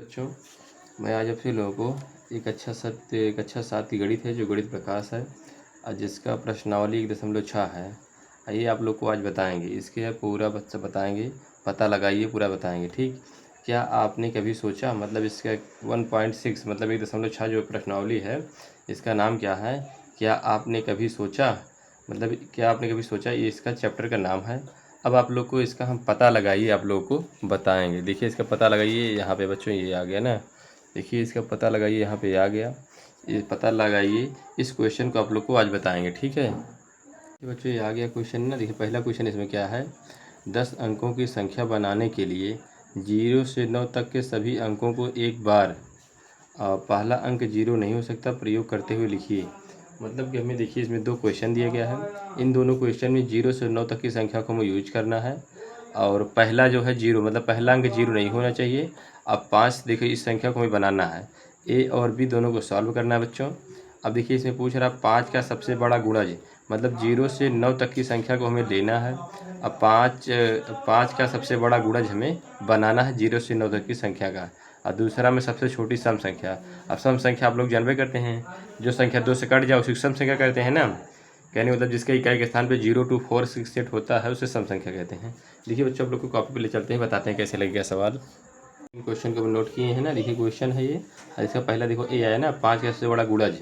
बच्चों, मैं आज आपसे लोगों को एक कक्षा 7 की गणित है जो गणित प्रकाश है और जिसका प्रश्नावली 1.6 है। आइए आप लोग को आज बताएंगे, इसके पूरा बच्चा बताएंगे, पता लगाइए, पूरा बताएंगे। ठीक, क्या आपने कभी सोचा, मतलब इसका 1.6 मतलब 1.6 जो प्रश्नावली है इसका नाम क्या है? क्या आपने कभी सोचा, मतलब क्या आपने कभी सोचा, ये इसका चैप्टर का नाम है। अब आप लोग को इसका हम पता लगाइए, आप लोगों को बताएंगे। देखिए इसका पता लगाइए, यहाँ पे बच्चों ये आ गया ना। देखिए इसका पता लगाइए, यहाँ पे आ गया। ये पता लगाइए, इस क्वेश्चन को आप लोग को आज बताएंगे। ठीक है बच्चों, ये आ गया क्वेश्चन ना। देखिए पहला क्वेश्चन इसमें क्या है, 10 अंकों की संख्या बनाने के लिए 0 से 9 तक के सभी अंकों को एक बार पहला अंक 0 नहीं हो सकता प्रयोग करते हुए लिखिए। मतलब कि हमें देखिए इसमें दो क्वेश्चन दिया गया है, इन दोनों क्वेश्चन में 0 से 9 तक की संख्या को हमें यूज करना है और पहला जो है 0 मतलब पहला अंक 0 नहीं होना चाहिए। अब 5 देखिए इस संख्या को हमें बनाना है, ए और बी दोनों को सॉल्व करना है बच्चों। अब देखिए इसमें पूछ रहा है 5 का सबसे बड़ा गुणज, मतलब 0 से 9 तक की संख्या को हमें लेना है। अब 5 का सबसे बड़ा गुणज हमें बनाना है 0 से 9 तक की संख्या का, और दूसरा में सबसे छोटी सम संख्या। अब सम संख्या आप लोग जानबे करते हैं, जो संख्या 2 से कट जाए उसी सम संख्या कहते हैं ना। कहने मतलब जिसका इकाई के स्थान पे 0 2 4 6 सेट होता है उसे सम संख्या कहते हैं। देखिए बच्चों, आप लोग को कॉपी पे ले चलते हैं, बताते हैं कैसे लगेगा सवाल। इन क्वेश्चन को नोट किए हैं ना। देखिए क्वेश्चन है ये, और इसका पहला देखो ए आया ना, 5 का सबसे बड़ा गुणज।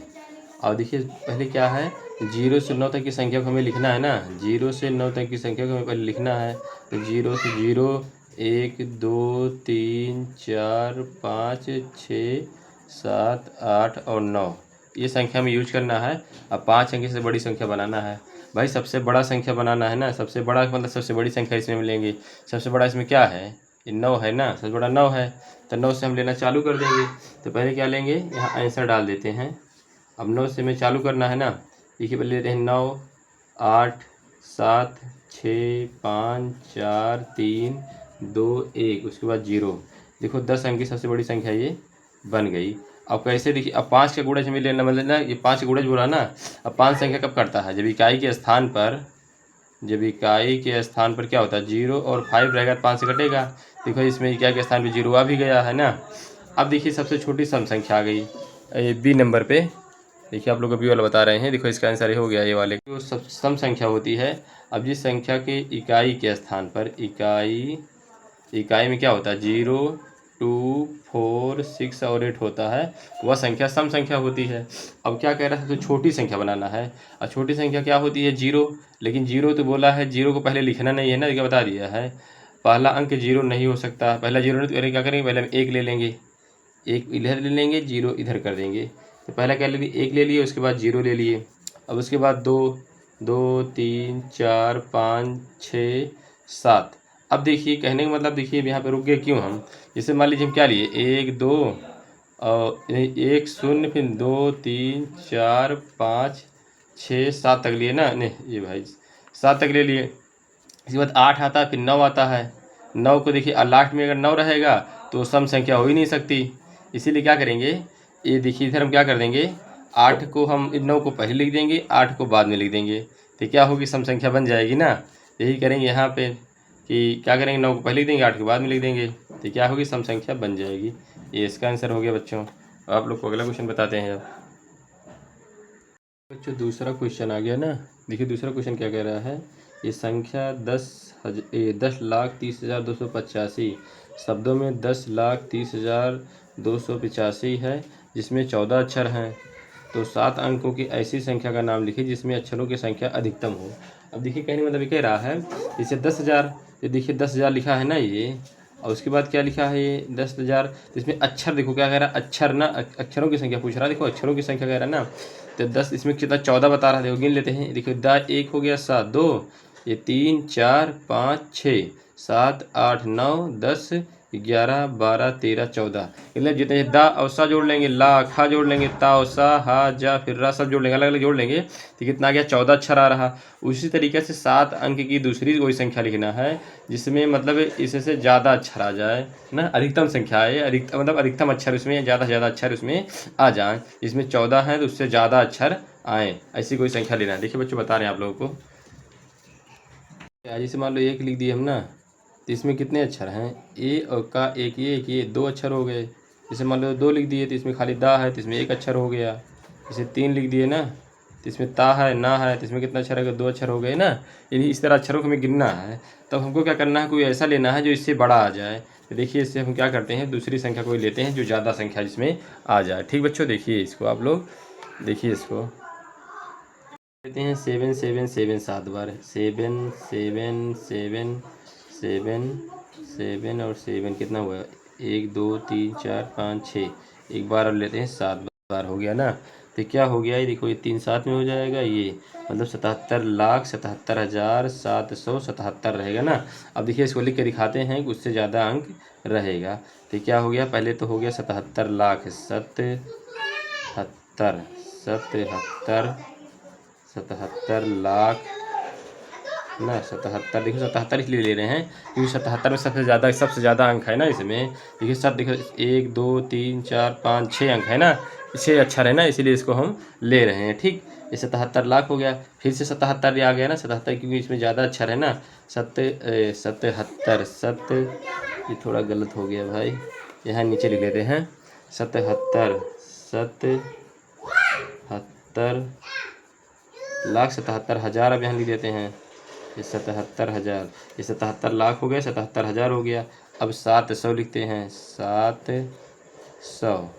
और देखिए पहले क्या है, 0 से 9 तक की संख्या को हमें लिखना है ना, 0 से 9 तक की संख्या को हमें पहले लिखना है। तो 0 से 0 1 2 3 4 5 6 7 8 और 9, ये संख्या में यूज करना है। अब 5 अंक से बड़ी संख्या बनाना है भाई, सबसे बड़ा संख्या बनाना है ना। सबसे बड़ा मतलब सबसे बड़ी संख्या इसमें मिलेंगे। सबसे बड़ा इसमें क्या है, ये 9 है ना, सबसे बड़ा 9 है। तो 9 से हम लेना चालू कर देंगे। तो पहले क्या लेंगे, यहाँ आंसर डाल देते हैं। अब 9 से हमें चालू करना है ना। देखिए पहले लेते हैं 9 8 7 6 5 4 3 2 1, उसके बाद 0। देखो 10 अंक की सबसे बड़ी संख्या ये बन गई। अब कैसे, देखिए अब 5 का गुणज हमें लेना, मतलब ना ये 5 का गुणज बोला ना। अब 5 संख्या कब करता है, जब इकाई के स्थान पर क्या होता है 0 और 5 रहेगा, 5 से कटेगा। देखो इसमें इकाई के स्थान पे 0 आ भी गया है ना। अब देखिए सबसे छोटी सम संख्या आ गई बी नंबर पे। देखिए आप लोग को बी वाला बता रहे हैं, देखो इसका आंसर ये हो गया, ये वाले जो सब सम संख्या होती है। अब जिस संख्या के इकाई के स्थान पर इकाई में क्या होता है 0 2 4 6 और 8 होता है, वह संख्या सम संख्या होती है। अब क्या कह रहा है, सबसे छोटी संख्या बनाना है। और छोटी संख्या क्या होती है 0, लेकिन 0 तो बोला है, 0 को पहले लिखना नहीं है ना, क्या बता दिया है पहला अंक 0 नहीं हो सकता। पहला 0 नहीं तो क्या करेंगे, पहले हम 1 ले लेंगे, 1 इधर ले लेंगे, 0 इधर कर देंगे। तो पहला क्या ले लिए, 1 ले लिए, उसके बाद 0 ले लिए। अब उसके बाद 2 2 3 4 5 6 7। अब देखिए कहने का मतलब, देखिए यहाँ पे रुक गए क्यों हम, जैसे मान लीजिए हम क्या लिए 1 2 और 1 0 फिर 2 3 4 5 6 7 तक लिए ना, नहीं ये भाई 7 तक ले लिए। इसके बाद 8 आता है, फिर 9 आता है। 9 को देखिए लास्ट में अगर 9 रहेगा तो सम संख्या हो ही नहीं सकती। इसीलिए क्या करेंगे, ये देखिए इधर हम क्या कर देंगे, 8 को हम 9 को पहले लिख देंगे, 8 को बाद में लिख देंगे। तो क्या होगी, सम संख्या बन जाएगी ना। यही करेंगे यहाँ पे कि क्या करेंगे, 9 को पहले लिख देंगे, 8 को बाद में लिख देंगे, तो क्या होगी, सम संख्या बन जाएगी। ये इसका आंसर हो गया बच्चों। आप लोग को अगला क्वेश्चन बताते हैं। अब बच्चों दूसरा क्वेश्चन आ गया ना। देखिए दूसरा क्वेश्चन क्या कह रहा है, ये संख्या 10,30,285 शब्दों में 10,30,30,285 है, जिसमें 14 अक्षर हैं। तो 7 अंकों की ऐसी संख्या का नाम लिखिए जिसमें अक्षरों की संख्या अधिकतम हो। अब देखिए कहने मतलब ये कह रहा है, इसे 10,000, ये देखिए 10,000 लिखा है ना ये, और उसके बाद क्या लिखा है ये 10,000। तो इसमें अक्षर देखो क्या कह रहा है, अक्षर ना, अक्षरों की संख्या पूछ रहा है। देखो अक्षरों की संख्या कह रहा है ना, तो 10 इसमें कितना 14 बता रहा है, देखो गिन लेते हैं। देखो 1 हो गया 7, 2 ये 3 4 5 6 7 8 9 10 11 12 13 14, मतलब जितने दा और सा जोड़ लेंगे, ला खा जोड़ लेंगे, ता और सा हा जा फिर रा सब जोड़ लेंगे, अलग अलग जोड़ लेंगे, तो कितना आ गया 14 अक्षर आ रहा। उसी तरीके से 7 अंक की दूसरी कोई संख्या लिखना है जिसमें मतलब इससे ज़्यादा अक्षर आ जाए ना, अधिकतम संख्या है, अधिकतम मतलब अधिकतम अक्षर उसमें ज़्यादा से ज़्यादा अक्षर उसमें आ जाए। इसमें 14 है तो उससे ज़्यादा अक्षर आए, ऐसी कोई संख्या लेना है। देखिए बच्चों बता रहे हैं आप लोगों को, जैसे मान लो 1 लिख दिए हम ना, तो इसमें कितने अक्षर हैं, ए और का एक, ये 2 अक्षर हो गए। जैसे मान लो 2 लिख दिए तो इसमें खाली दा है तो इसमें 1 अक्षर हो गया। जैसे 3 लिख दिए ना तो इसमें ता है ना है तो इसमें कितना अक्षर है, 2 अक्षर हो गए ना। यानी इस तरह अक्षरों को हमें गिनना है। तब हमको क्या करना है, कोई ऐसा लेना है जो इससे बड़ा आ जाए। तो देखिए इससे हम क्या करते हैं, दूसरी संख्या कोई लेते हैं जो ज़्यादा संख्या जिसमें आ जाए। ठीक बच्चों, देखिए इसको आप लोग देखिए इसको लेते हैं 7 7 7 7 बार 7 7 7 7 7 और 7 कितना हुआ, 1 2 3 4 5 6। एक बार और लेते हैं 7 बार हो गया ना। तो क्या हो गया, ये देखो ये 3 7 में हो जाएगा, ये मतलब 77,77,777 रहेगा ना। अब देखिए इसको लिख के दिखाते हैं कि उससे ज़्यादा अंक रहेगा। तो क्या हो गया, पहले तो हो गया 77 लाख 77 77 77 लाख ना 77। देखो 77 इसलिए ले रहे हैं क्योंकि 77 में सबसे ज़्यादा अंक है ना इसमें। देखिए सब देखो 1 2 3 4 5 6 अंक है ना, इसे अच्छा है ना, इसीलिए इसको हम ले रहे हैं। ठीक, ये 77 लाख हो गया। फिर से 77 आ गया ना, 77 क्योंकि इसमें ज़्यादा अक्षर है ना। 77 ये थोड़ा गलत हो गया भाई, यहाँ नीचे लिख लेते हैं 77 लाख 77,000। अब यहाँ लिख देते हैं ये 77,000, ये 77 लाख हो गया, 77,000 हो गया। अब 700 लिखते हैं 700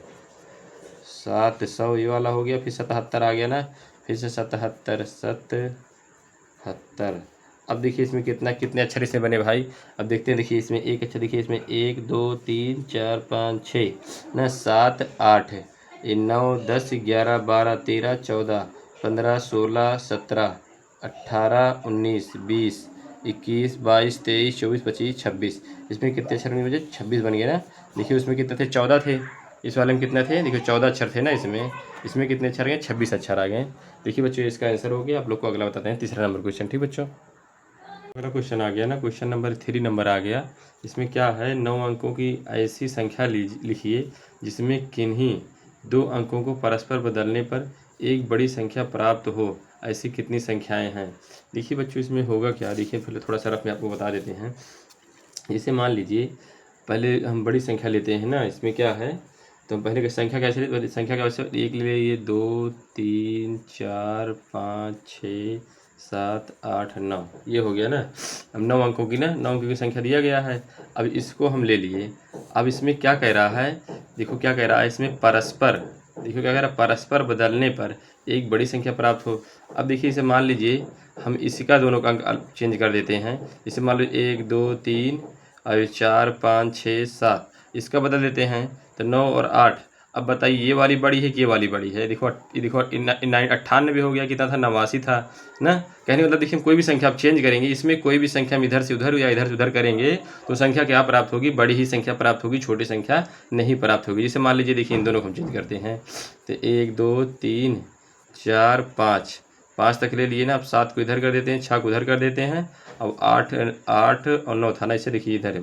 ये वाला हो गया। फिर 77 आ गया ना, फिर से 77। अब देखिए इसमें कितने अक्षर इसमें बने भाई। अब देखते हैं, देखिए इसमें एक अक्षर, देखिए इसमें 1 2 3 4 5 6 ना 7 8 ये 9 10 11 12 13 14 15 16 17 18 19 20 21 22 23 24 25 26। इसमें कितने अक्षर बने मुझे, 26 बन गए ना। देखिए उसमें कितने थे, 14 थे। इस वाले में कितने थे, देखिए 14 अक्षर थे ना इसमें। इसमें कितने अक्षर गए, 26 अक्षर आ गए। देखिए बच्चों इसका आंसर हो गया। आप लोग को अगला बताते हैं, तीसरा नंबर क्वेश्चन। ठीक बच्चों, अगला क्वेश्चन आ गया ना, क्वेश्चन नंबर 3 नंबर आ गया। इसमें क्या है, 9 अंकों की ऐसी संख्या लिखिए जिसमें किन्हीं 2 अंकों को परस्पर बदलने पर एक बड़ी संख्या प्राप्त हो। ऐसी कितनी संख्याएं हैं। देखिए बच्चों इसमें होगा क्या, देखिए पहले थोड़ा सा रफ में आपको बता देते हैं। जैसे मान लीजिए पहले हम बड़ी संख्या लेते हैं ना, इसमें क्या है, तो पहले की संख्या कैसे लेते, संख्या का वैसे एक ले लिए 2 3 4 5 6 7 8 9 ये हो गया ना। अब 9 अंकों की ना, 9 अंकों की संख्या दिया गया है। अब इसको हम ले लिए। अब इसमें क्या कह रहा है, देखो क्या कह रहा है इसमें, परस्पर, देखो क्या कह रहा है, परस्पर बदलने पर एक बड़ी संख्या प्राप्त हो। अब देखिए इसे मान लीजिए हम इसका दोनों का अंक चेंज कर देते हैं। इसे मान लो 1 2 3 और 4 5 6 7 इसका बदल देते हैं तो 9 और 8। अब बताइए ये वाली बड़ी है कि ये वाली बड़ी है। देखो ये देखो 98 हो गया, कितना था, 89 था ना। कहने मतलब देखिए कोई भी संख्या आप चेंज करेंगे, इसमें कोई भी संख्या हम इधर से उधर या इधर से उधर करेंगे तो संख्या क्या प्राप्त होगी, बड़ी ही संख्या प्राप्त होगी, छोटी संख्या नहीं प्राप्त होगी। जैसे मान लीजिए देखिए इन दोनों को हम चेंज करते हैं तो 1 2 3 4 5 5 तक ले लिए ना। अब 7 को इधर कर देते हैं, 6 को उधर कर देते हैं। अब 8 और 9 था ना, इसे देखिए इधर है।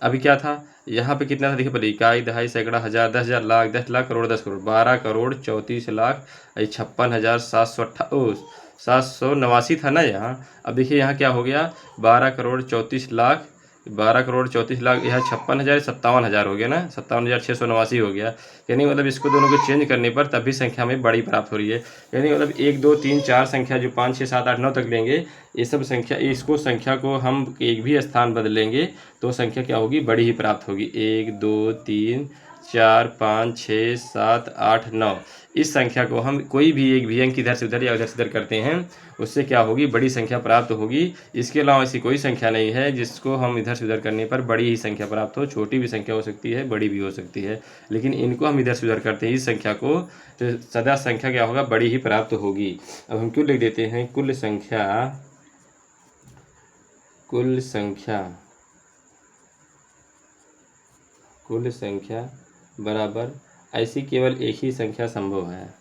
अभी क्या था यहाँ पे, कितना था देखिए पहले, इकाई दहाई सैकड़ा हज़ार 10,000 लाख 10 लाख करोड़ 10 करोड़ 12 करोड़ 34 लाख 56,789 था ना यहाँ। अब देखिए यहाँ क्या हो गया, 12 करोड़ 34 लाख 12 करोड़ 34 लाख, यहाँ 56,000 57,000 हो गया ना, 57,689 हो गया। यानी मतलब इसको दोनों को चेंज करने पर तभी संख्या में बड़ी प्राप्त हो रही है। यानी मतलब 1 2 3 4 संख्या जो 5 6 7 8 9 तक लेंगे, ये सब संख्या, इसको संख्या को हम एक भी स्थान बदलेंगे तो संख्या क्या होगी, बड़ी ही प्राप्त होगी। 1 2 3 4 5 6 7 8 9 इस संख्या को हम कोई भी एक भी अंक इधर से उधर या उधर से उधर करते हैं, उससे क्या होगी, बड़ी संख्या प्राप्त होगी। इसके अलावा ऐसी कोई संख्या नहीं है जिसको हम इधर से उधर करने पर बड़ी ही संख्या प्राप्त हो। छोटी भी संख्या हो सकती है, बड़ी भी हो सकती है, लेकिन इनको हम इधर से उधर करते हैं इस संख्या को, तो सदा संख्या क्या होगा, बड़ी ही प्राप्त होगी। अब हम क्यों लिख देते हैं, कुल संख्या बराबर ऐसी केवल एक ही संख्या संभव है,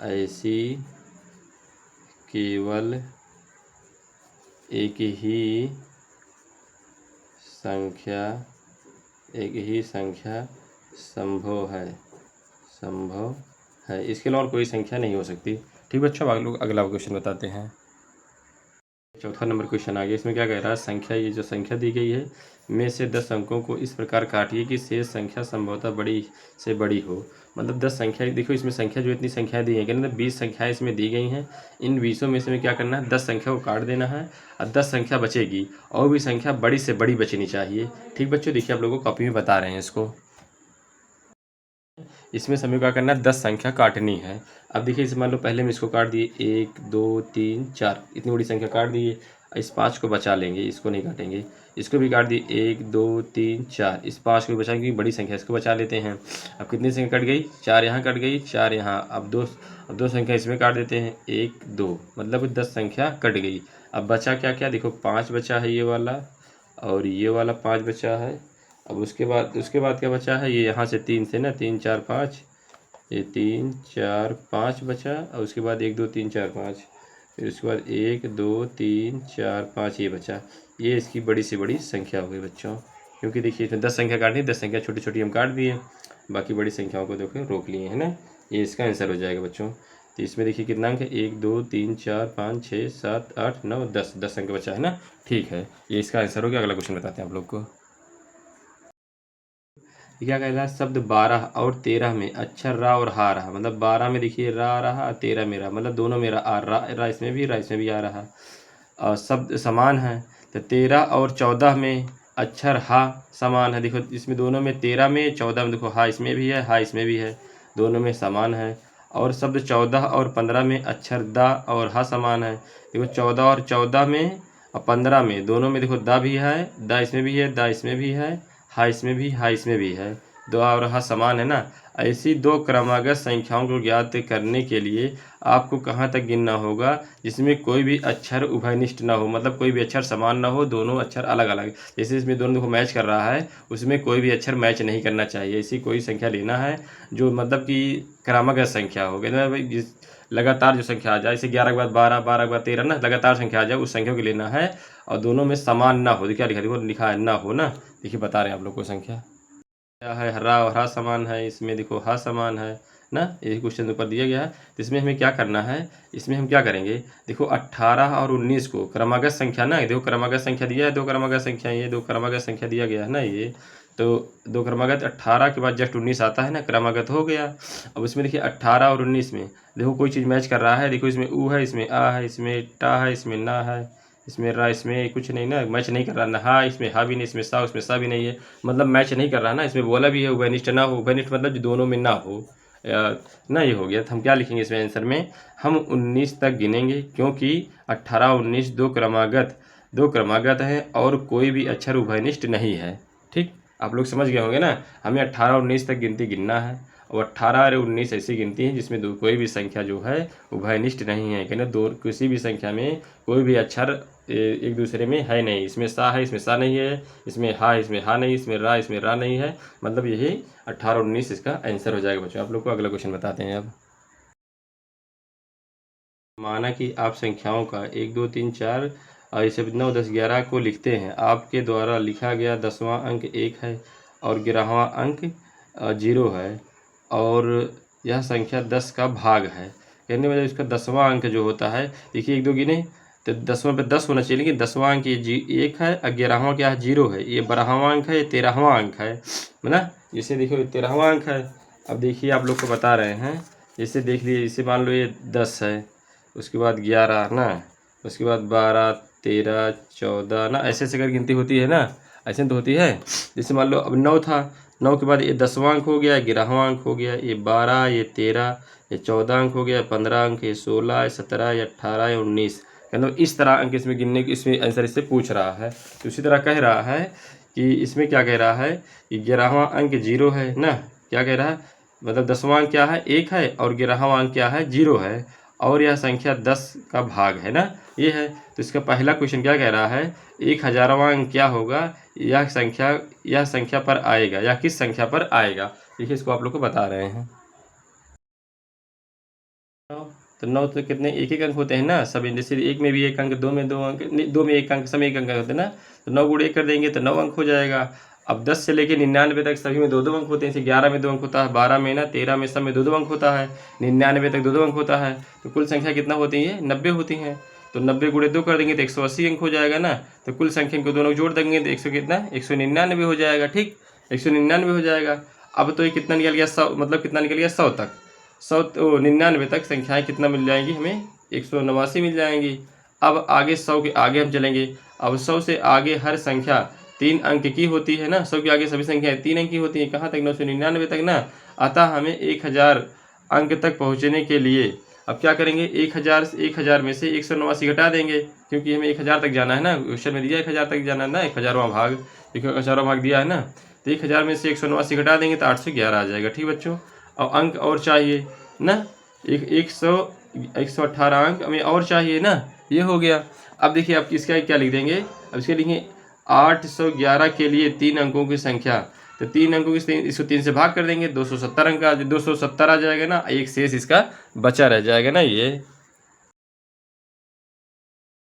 ऐसी केवल एक ही संख्या संभव है, इसके अलावा कोई संख्या नहीं हो सकती। ठीक बच्चों, अब लोग अगला क्वेश्चन बताते हैं। चौथा नंबर क्वेश्चन आ गया। इसमें क्या कह रहा है, संख्या, ये जो संख्या दी गई है में से 10 अंकों को इस प्रकार काटिए कि शेष संख्या संभवतः बड़ी से बड़ी हो। मतलब 10 संख्या, देखो इसमें संख्या जो इतनी संख्याएं दी हैं, कहने 20 संख्याएं इसमें दी गई हैं। इन 20 में से में क्या करना है, 10 संख्या को काट देना है और 10 संख्या बचेगी, और भी संख्या बड़ी से बड़ी बचनी चाहिए। ठीक बच्चों, देखिए आप लोगों को कॉपी में बता रहे हैं इसको। इसमें समय क्या करना है, 10 संख्या काटनी है। अब देखिए इसे मान लो पहले में इसको काट दिए, 1 2 3 4, इतनी बड़ी संख्या काट दिए। इस 5 को बचा लेंगे, इसको नहीं काटेंगे। इसको भी काट दिए, 1 2 3 4, इस 5 को भी बचाएंगे, बड़ी संख्या इसको बचा लेते हैं। अब कितनी संख्या कट गई, 4 यहाँ कट गई, 4 यहाँ। अब दो संख्या इसमें काट देते हैं, 1 2, मतलब 10 संख्या कट गई। अब बचा क्या क्या, देखो 5 बचा है ये वाला, और ये वाला 5 बचा है। अब उसके बाद क्या बचा है, ये यहाँ से 3 से ना, 3 4 5, ये 3 4 5 बचा, और उसके बाद 1 2 3 4 5, फिर उसके बाद 1 2 3 4 5 ये बचा। ये इसकी बड़ी से बड़ी संख्या हो गई बच्चों, क्योंकि देखिए इसमें 10 संख्या काटनी, 10 संख्या छोटी छोटी हम काट दिए, बाकी बड़ी संख्याओं को देखो रोक लिए है ना। ये इसका आंसर हो जाएगा बच्चों। तो इसमें देखिए कितना अंक है, 1 2 3 4 5 6 7 8 9 10, 10 अंक बचा है ना। ठीक है, ये इसका आंसर हो गया। अगला क्वेश्चन बताते हैं आप लोग को। क्या कह रहा है, शब्द 12 और 13 में अक्षर रा और हा रहा। मतलब 12 में देखिए रा रहा, 13 में रा, मतलब दोनों में रा इसमें भी आ रहा। और शब्द समान है, तो 13 और 14 में अक्षर हा समान है। देखो इसमें दोनों में, 13 में 14 में देखो हा इसमें भी है, हा इसमें भी है, दोनों में समान है। और शब्द 14 और 15 में अक्षर दा और हा समान है। देखो 14 और 14 में और 15 में, दोनों में देखो दा भी है, दा इसमें भी है, दा इसमें भी है, हा इसमें भी, हा इसमें भी है, दो और हा समान है ना। ऐसी दो क्रमागत संख्याओं को ज्ञात करने के लिए आपको कहाँ तक गिनना होगा जिसमें कोई भी अक्षर उभयनिष्ठ ना हो, मतलब कोई भी अक्षर समान ना हो, दोनों अक्षर अलग अलग। जैसे इसमें दोनों को मैच कर रहा है, उसमें कोई भी अक्षर मैच नहीं करना चाहिए। ऐसी कोई संख्या लेना है जो मतलब कि क्रमागत संख्या हो, जिस लगातार जो संख्या आ जाए, जैसे 11 के बाद 12, 12 के बाद 13 ना, लगातार संख्या आ जाए उस संख्या को लेना है, और दोनों में समान ना हो। क्या लिखा, देखो लिखा है ना हो ना, देखिए बता रहे हैं आप लोग को संख्या क्या है, हरा और हा समान है, इसमें देखो हा समान है ना, ये क्वेश्चन ऊपर दिया गया है। तो इसमें हमें क्या करना है, इसमें हम क्या करेंगे, देखो 18 और 19 को क्रमागत संख्या ना, देखो क्रमागत संख्या दिया है, दो क्रमागत संख्या, ये दो क्रमागत संख्या दिया गया है ना, ये तो दो क्रमागत, 18 के बाद जस्ट 19 आता है ना, क्रमागत हो गया। अब इसमें देखिए 18 और 19 में देखो कोई चीज़ मैच कर रहा है, देखो इसमें ऊ है, इसमें आ है, इसमें टा है, इसमें ना है, इसमें रा, इसमें कुछ नहीं ना, मैच नहीं कर रहा ना, हा इसमें हा भी नहीं, इसमें सा, उसमें सा भी नहीं है, मतलब मैच नहीं कर रहा ना। इसमें बोला भी है उभयनिष्ठ ना हो, उभयनिष्ठ मतलब जो दोनों में ना हो ना, ये हो गया। तो हम क्या लिखेंगे इसमें आंसर में, हम 19 तक गिनेंगे, क्योंकि 18 19 दो क्रमागत हैं और कोई भी अक्षर उभयनिष्ठ नहीं है। ठीक, आप लोग समझ गए होंगे ना। हमें 18 और 19 तक गिनती गिनना है, और 18 और 19 ऐसी गिनती है जिसमें कोई भी संख्या जो है उभयनिष्ठ नहीं है, कहना दो किसी भी संख्या में कोई भी अक्षर एक दूसरे में है नहीं। इसमें सा है, इसमें सा नहीं है, इसमें हा, इसमें हा नहीं, इसमें रा नहीं है, मतलब यही 18 और 19 इसका आंसर हो जाएगा बच्चों। आप लोग को अगला क्वेश्चन बताते हैं। अब माना कि आप संख्याओं का 1 2 3 4 और इसे 9 10 11 को लिखते हैं। आपके द्वारा लिखा गया 10वां अंक 1 है और 11वां अंक 0 है, और यह संख्या 10 का भाग है। कहने वाले इसका 10वां अंक जो होता है, देखिए 1 2 गिने तो 10वां पे 10 होना चाहिए, लेकिन 10वां अंक ये 1 है और 11वां क्या है 0 है, ये 12वां अंक है, ये 13वां अंक है ना। जैसे देखो ये 13वां अंक है। अब देखिए आप लोग को बता रहे हैं, जैसे देख लीजिए, जैसे मान लो ये 10 है, उसके बाद 11 ना, उसके बाद 12 13 14 ना, ऐसे ऐसे कर गिनती होती है ना, ऐसे तो होती है। जैसे मान लो अब 9 था, 9 के बाद ये 10वां अंक हो गया, 11वां अंक हो गया, ये 12, ये 13, ये 14 अंक हो गया, 15 अंक, ये 16, ये 17, ये 18, ये 19। मतलब इस तरह अंक इसमें गिनने की, इसमें आंसर इससे पूछ रहा है। तो उसी तरह कह रहा है कि इसमें क्या कह रहा है कि 11वां अंक 0 है ना, क्या कह रहा है, मतलब 10वां अंक क्या है 1 है, और 11वां अंक क्या है 0 है, और यह संख्या 10 का भाग है ना, ये है। तो इसका पहला क्वेश्चन क्या कह रहा है, 1000वां अंक क्या होगा, यह संख्या पर आएगा, या किस संख्या पर आएगा। देखिए इसको आप लोग को बता रहे हैं। तो 9 तो कितने एक एक अंक होते हैं ना सब, जैसे 1 में भी 1 अंक, 2 में 2 अंक, 2 में 1 अंक, सब 1 अंक होते हैं ना। तो 9 गुणे 1 कर देंगे तो 9 अंक हो जाएगा। अब 10 से लेके 99 तक सभी में 2 अंक होते हैं। जैसे 11 में 2 अंक होता है, 12 में ना, 13 में, सब में 2 अंक होता है, 99 तक 2 अंक होता है। तो कुल संख्या कितना होती है 90 होती हैं। तो 90 गुणे 2 कर देंगे तो 180 अंक हो जाएगा ना। तो कुल संख्या इनको दोनों जोड़ देंगे तो 100 कितना 199 हो जाएगा। ठीक, 199 हो जाएगा। अब तो ये कितना निकल गया 100, मतलब कितना निकल गया 100 तक, 100 तो 99 तक संख्याएं कितना मिल जाएंगी हमें 189 मिल जाएंगी। अब आगे 100 के आगे हम चलेंगे। अब 100 से आगे हर संख्या 3 अंक की होती है ना। 100 के आगे सभी संख्याएं 3 अंक की होती हैं। कहाँ तक 999 तक ना। अतः हमें 1000 अंक तक पहुँचने के लिए अब क्या करेंगे 1000 में से 189 घटा देंगे, क्योंकि हमें 1000 तक जाना है ना। क्वेश्चन में दिया 1000 तक जाना है ना, 1000वां भाग, 1000वां भाग दिया है ना। तो 1000 में से 189 घटा देंगे तो 811 आ जाएगा। ठीक बच्चों, और अंक और चाहिए ना, 118 अंक हमें और चाहिए ना। ये हो गया। अब देखिए आप इसका क्या लिख देंगे, अब इसके लिखेंगे 811 के लिए 3 अंकों की संख्या। तो 3 अंकों की इसको 3 से भाग कर देंगे 270 अंक 270 आ जाएगा ना। एक शेष इसका बचा रह जाएगा ना। ये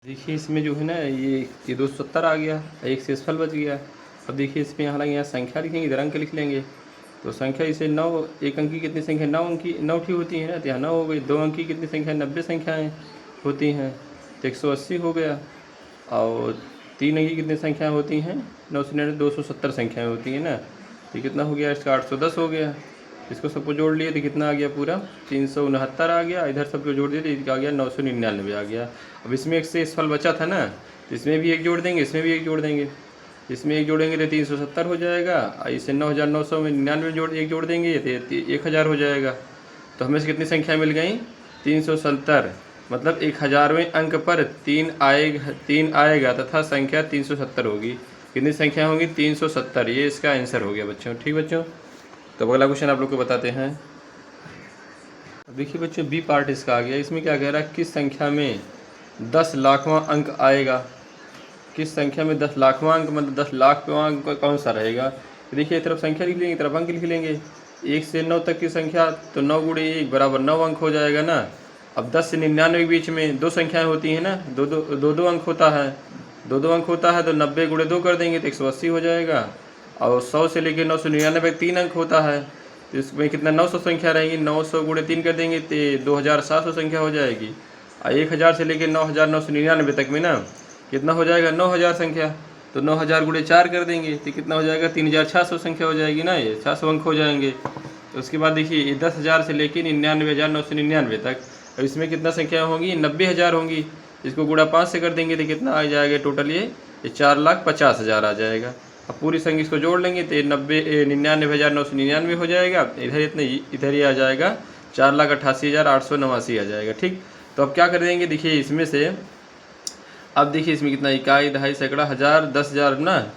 देखिए इसमें जो है ना ये 270 आ गया, एक शेषफल बच गया। अब देखिए इसमें हालांकि यहाँ संख्या लिखेंगे, इधर अंक लिख लेंगे। तो संख्या इसे 9, एक अंक की कितनी संख्या 9 अंक की 9 की होती है ना। तो यहाँ 9 हो गई। 2 अंक की कितनी संख्या 90 संख्याएँ होती हैं तो 180 हो गया। और 3 अंक की कितनी संख्या होती हैं 9 से 270 संख्याएँ होती हैं ना। तो कितना हो गया इसका 810 हो गया। इसको सबको जोड़ लिए तो कितना आ गया पूरा 369 आ गया। इधर सबको जोड़ दिए तो आ गया 999 आ गया। अब इसमें एक शेषफल बचा था ना, तो इसमें भी एक जोड़ देंगे, इसमें भी एक जोड़ देंगे। इसमें एक जोड़ेंगे तो 370 हो जाएगा। इसे 9900 में 99 एक जोड़ देंगे तो 1000 हो जाएगा। तो हमें से कितनी संख्या मिल गई 370, मतलब 1000वें अंक पर 3 आएगा तथा संख्या 370 होगी। कितनी संख्या होगी 370। ये इसका आंसर हो गया बच्चों। ठीक बच्चों, तो अगला क्वेश्चन आप लोग को बताते हैं। अब देखिए बच्चों बी पार्ट इसका आ गया। इसमें क्या कह रहा है, किस संख्या में 10 लाखवां अंक आएगा। किस संख्या में 10 लाखवां अंक, मतलब 10 लाखवां अंक कौन सा रहेगा। तो देखिए तरफ संख्या लिख लेंगे, तरफ अंक लिख लेंगे। 1 से 9 तक की संख्या तो 9 गुणे 1 बराबर 9 अंक हो जाएगा ना। अब 10 से 99 के बीच में 2 संख्याएँ होती हैं ना, दो अंक होता है, 2 अंक होता है। तो 90 गुणे 2 कर देंगे तो 180 हो जाएगा। और 100 से लेकर 999 तक 3 अंक होता है। तो इसमें कितना 900 संख्या रहेगी, 900 गुणे 3 कर देंगे तो 2700 संख्या हो जाएगी। और 1000 से लेकर 9999 तक में ना कितना हो जाएगा 9000 संख्या। तो 9000 गुणे 4 कर देंगे तो कितना हो जाएगा 3600 संख्या हो जाएगी ना। ये 600 अंक हो जाएंगे। तो उसके बाद देखिए ये 10,000 से लेकर 99,999 तक, और इसमें कितना संख्या होंगी 90,000 होंगी। इसको गुणा 5 से कर देंगे तो कितना आ जाएगा टोटल ये 4,50,000 आ जाएगा। अब पूरी संख्या इसको जोड़ लेंगे तो 99,999 हो जाएगा। इधर ही आ जाएगा 4,88,889 आ जाएगा। ठीक, तो अब क्या कर देंगे देखिए इसमें से, अब देखिए इसमें कितना इकाई दहाई सैकड़ा हज़ार 10,000 ना।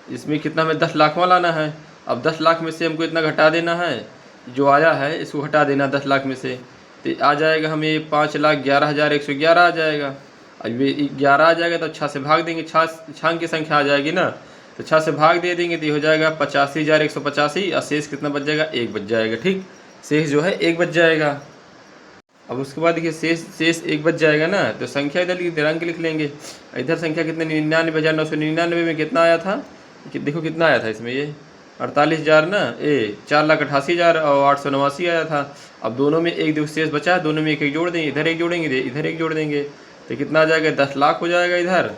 इसमें कितना हमें 10 लाखवां लाना है। अब 10 लाख में से हमको इतना घटा देना है, जो आया है इसको घटा देना 10 लाख में से। तो आ जाएगा हमें 5,11,111 आ जाएगा। अब ये 11 आ जाएगा तो 6 से भाग देंगे, 6 की संख्या आ जाएगी ना। तो 6 से भाग दे देंगे तो ये हो जाएगा 85,185। और शेष कितना बच जाएगा 1 बच जाएगा। ठीक, शेष जो है 1 बच जाएगा। अब उसके बाद देखिए शेष 1 बच जाएगा ना। तो संख्या इधर अंक लिख लेंगे। इधर संख्या कितने 99,999 में कितना आया था कि देखो कितना आया था इसमें ये 48,000 ना, 4,88,000 और 889 आया था। अब दोनों में एक शेष बचा है, दोनों में एक जोड़ देंगे, इधर एक जोड़ेंगे इधर एक जोड़ देंगे तो कितना आ जाएगा 10 लाख हो जाएगा इधर।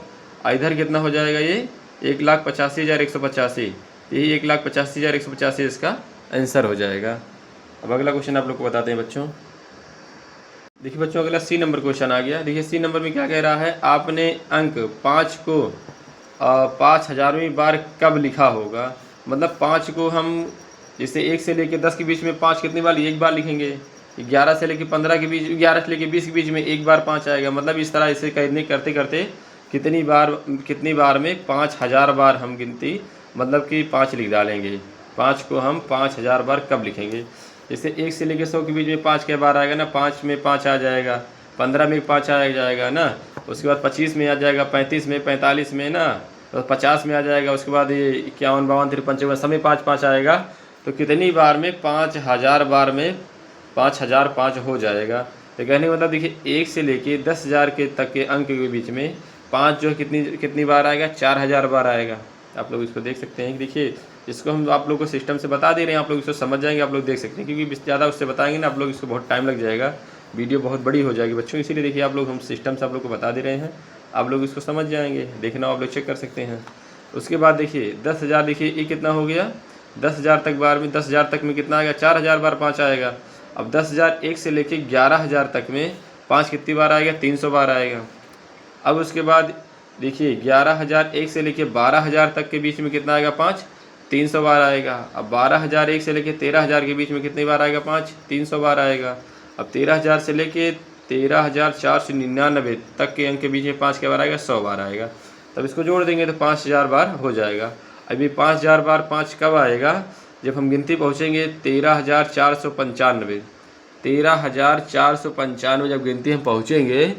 और इधर कितना हो जाएगा ये 1,85,185। यही 1,85,185 इसका आंसर हो जाएगा। अब अगला क्वेश्चन आप लोग को बताते हैं बच्चों। देखिए बच्चों अगला सी नंबर क्वेश्चन आ गया। देखिए सी नंबर में क्या कह रहा है, आपने अंक 5 को 5,000वीं बार कब लिखा होगा। मतलब 5 को हम जैसे 1 से लेकर 10 के बीच में 5 कितनी बार, एक बार लिखेंगे। 11 से लेकर 15 के बीच, 11 से लेकर 20 के बीच में एक बार 5 आएगा। मतलब इस तरह इसे करते करते कितनी बार में 5,000 बार हम गिनती, मतलब कि 5 लिख डालेंगे। 5 को हम 5,000 बार कब लिखेंगे। जैसे 1 से लेकर 100 के बीच में 5 के बार आएगा ना, 5 में 5 आ जाएगा, 15 में 5 आ जाएगा ना। उसके बाद 25 में आ जाएगा, 35 में, 45 में ना, तो 50 में आ जाएगा। उसके बाद ये 51, 52, 53, 54 सब में 5 आएगा। तो कितनी बार में 5,000 बार में 5,005 हो जाएगा। तो कहने का मतलब देखिए 1 से लेके 10,000 के तक के अंक के बीच में 5 जो है कितनी बार आएगा 4,000 बार आएगा। आप लोग इसको देख सकते हैं। देखिए इसको हम आप लोग को सिस्टम से बता दे रहे हैं, आप लोग इसको समझ जाएंगे, आप लोग देख सकते हैं। क्योंकि ज़्यादा उससे बताएंगे ना आप लोग, इसको बहुत टाइम लग जाएगा। वीडियो बहुत बड़ी हो जाएगी बच्चों, इसीलिए देखिए आप लोग हम सिस्टम से आप लोग को बता दे रहे हैं, आप लोग इसको समझ जाएंगे। देखना आप लोग चेक कर सकते हैं। उसके बाद देखिए 10,000, देखिए ये कितना हो गया, 10,000 तक बार में, 10,000 तक में कितना आएगा, 4,000 बार 5 आएगा। अब 10,000 एक से लेके 11,000 तक में 5 कितनी बार आएगा, 300 बार आएगा। अब उसके बाद देखिए 11,000 एक से लेके 12,000 तक के बीच में कितना आएगा, 5 300 बार आएगा। अब 12,000 एक से लेके 13,000 के बीच में कितनी बार आएगा, 5 300 बार आएगा। अब 13,000 से लेके 13,499 तक के अंक के बीच में 5 के बार आएगा, 100 बार आएगा। तब इसको जोड़ देंगे तो 5,000 बार हो जाएगा। अब ये 5,000 बार 5 कब आएगा, जब हम गिनती पहुँचेंगे 13,495, 13,495 जब गिनती हम पहुँचेंगे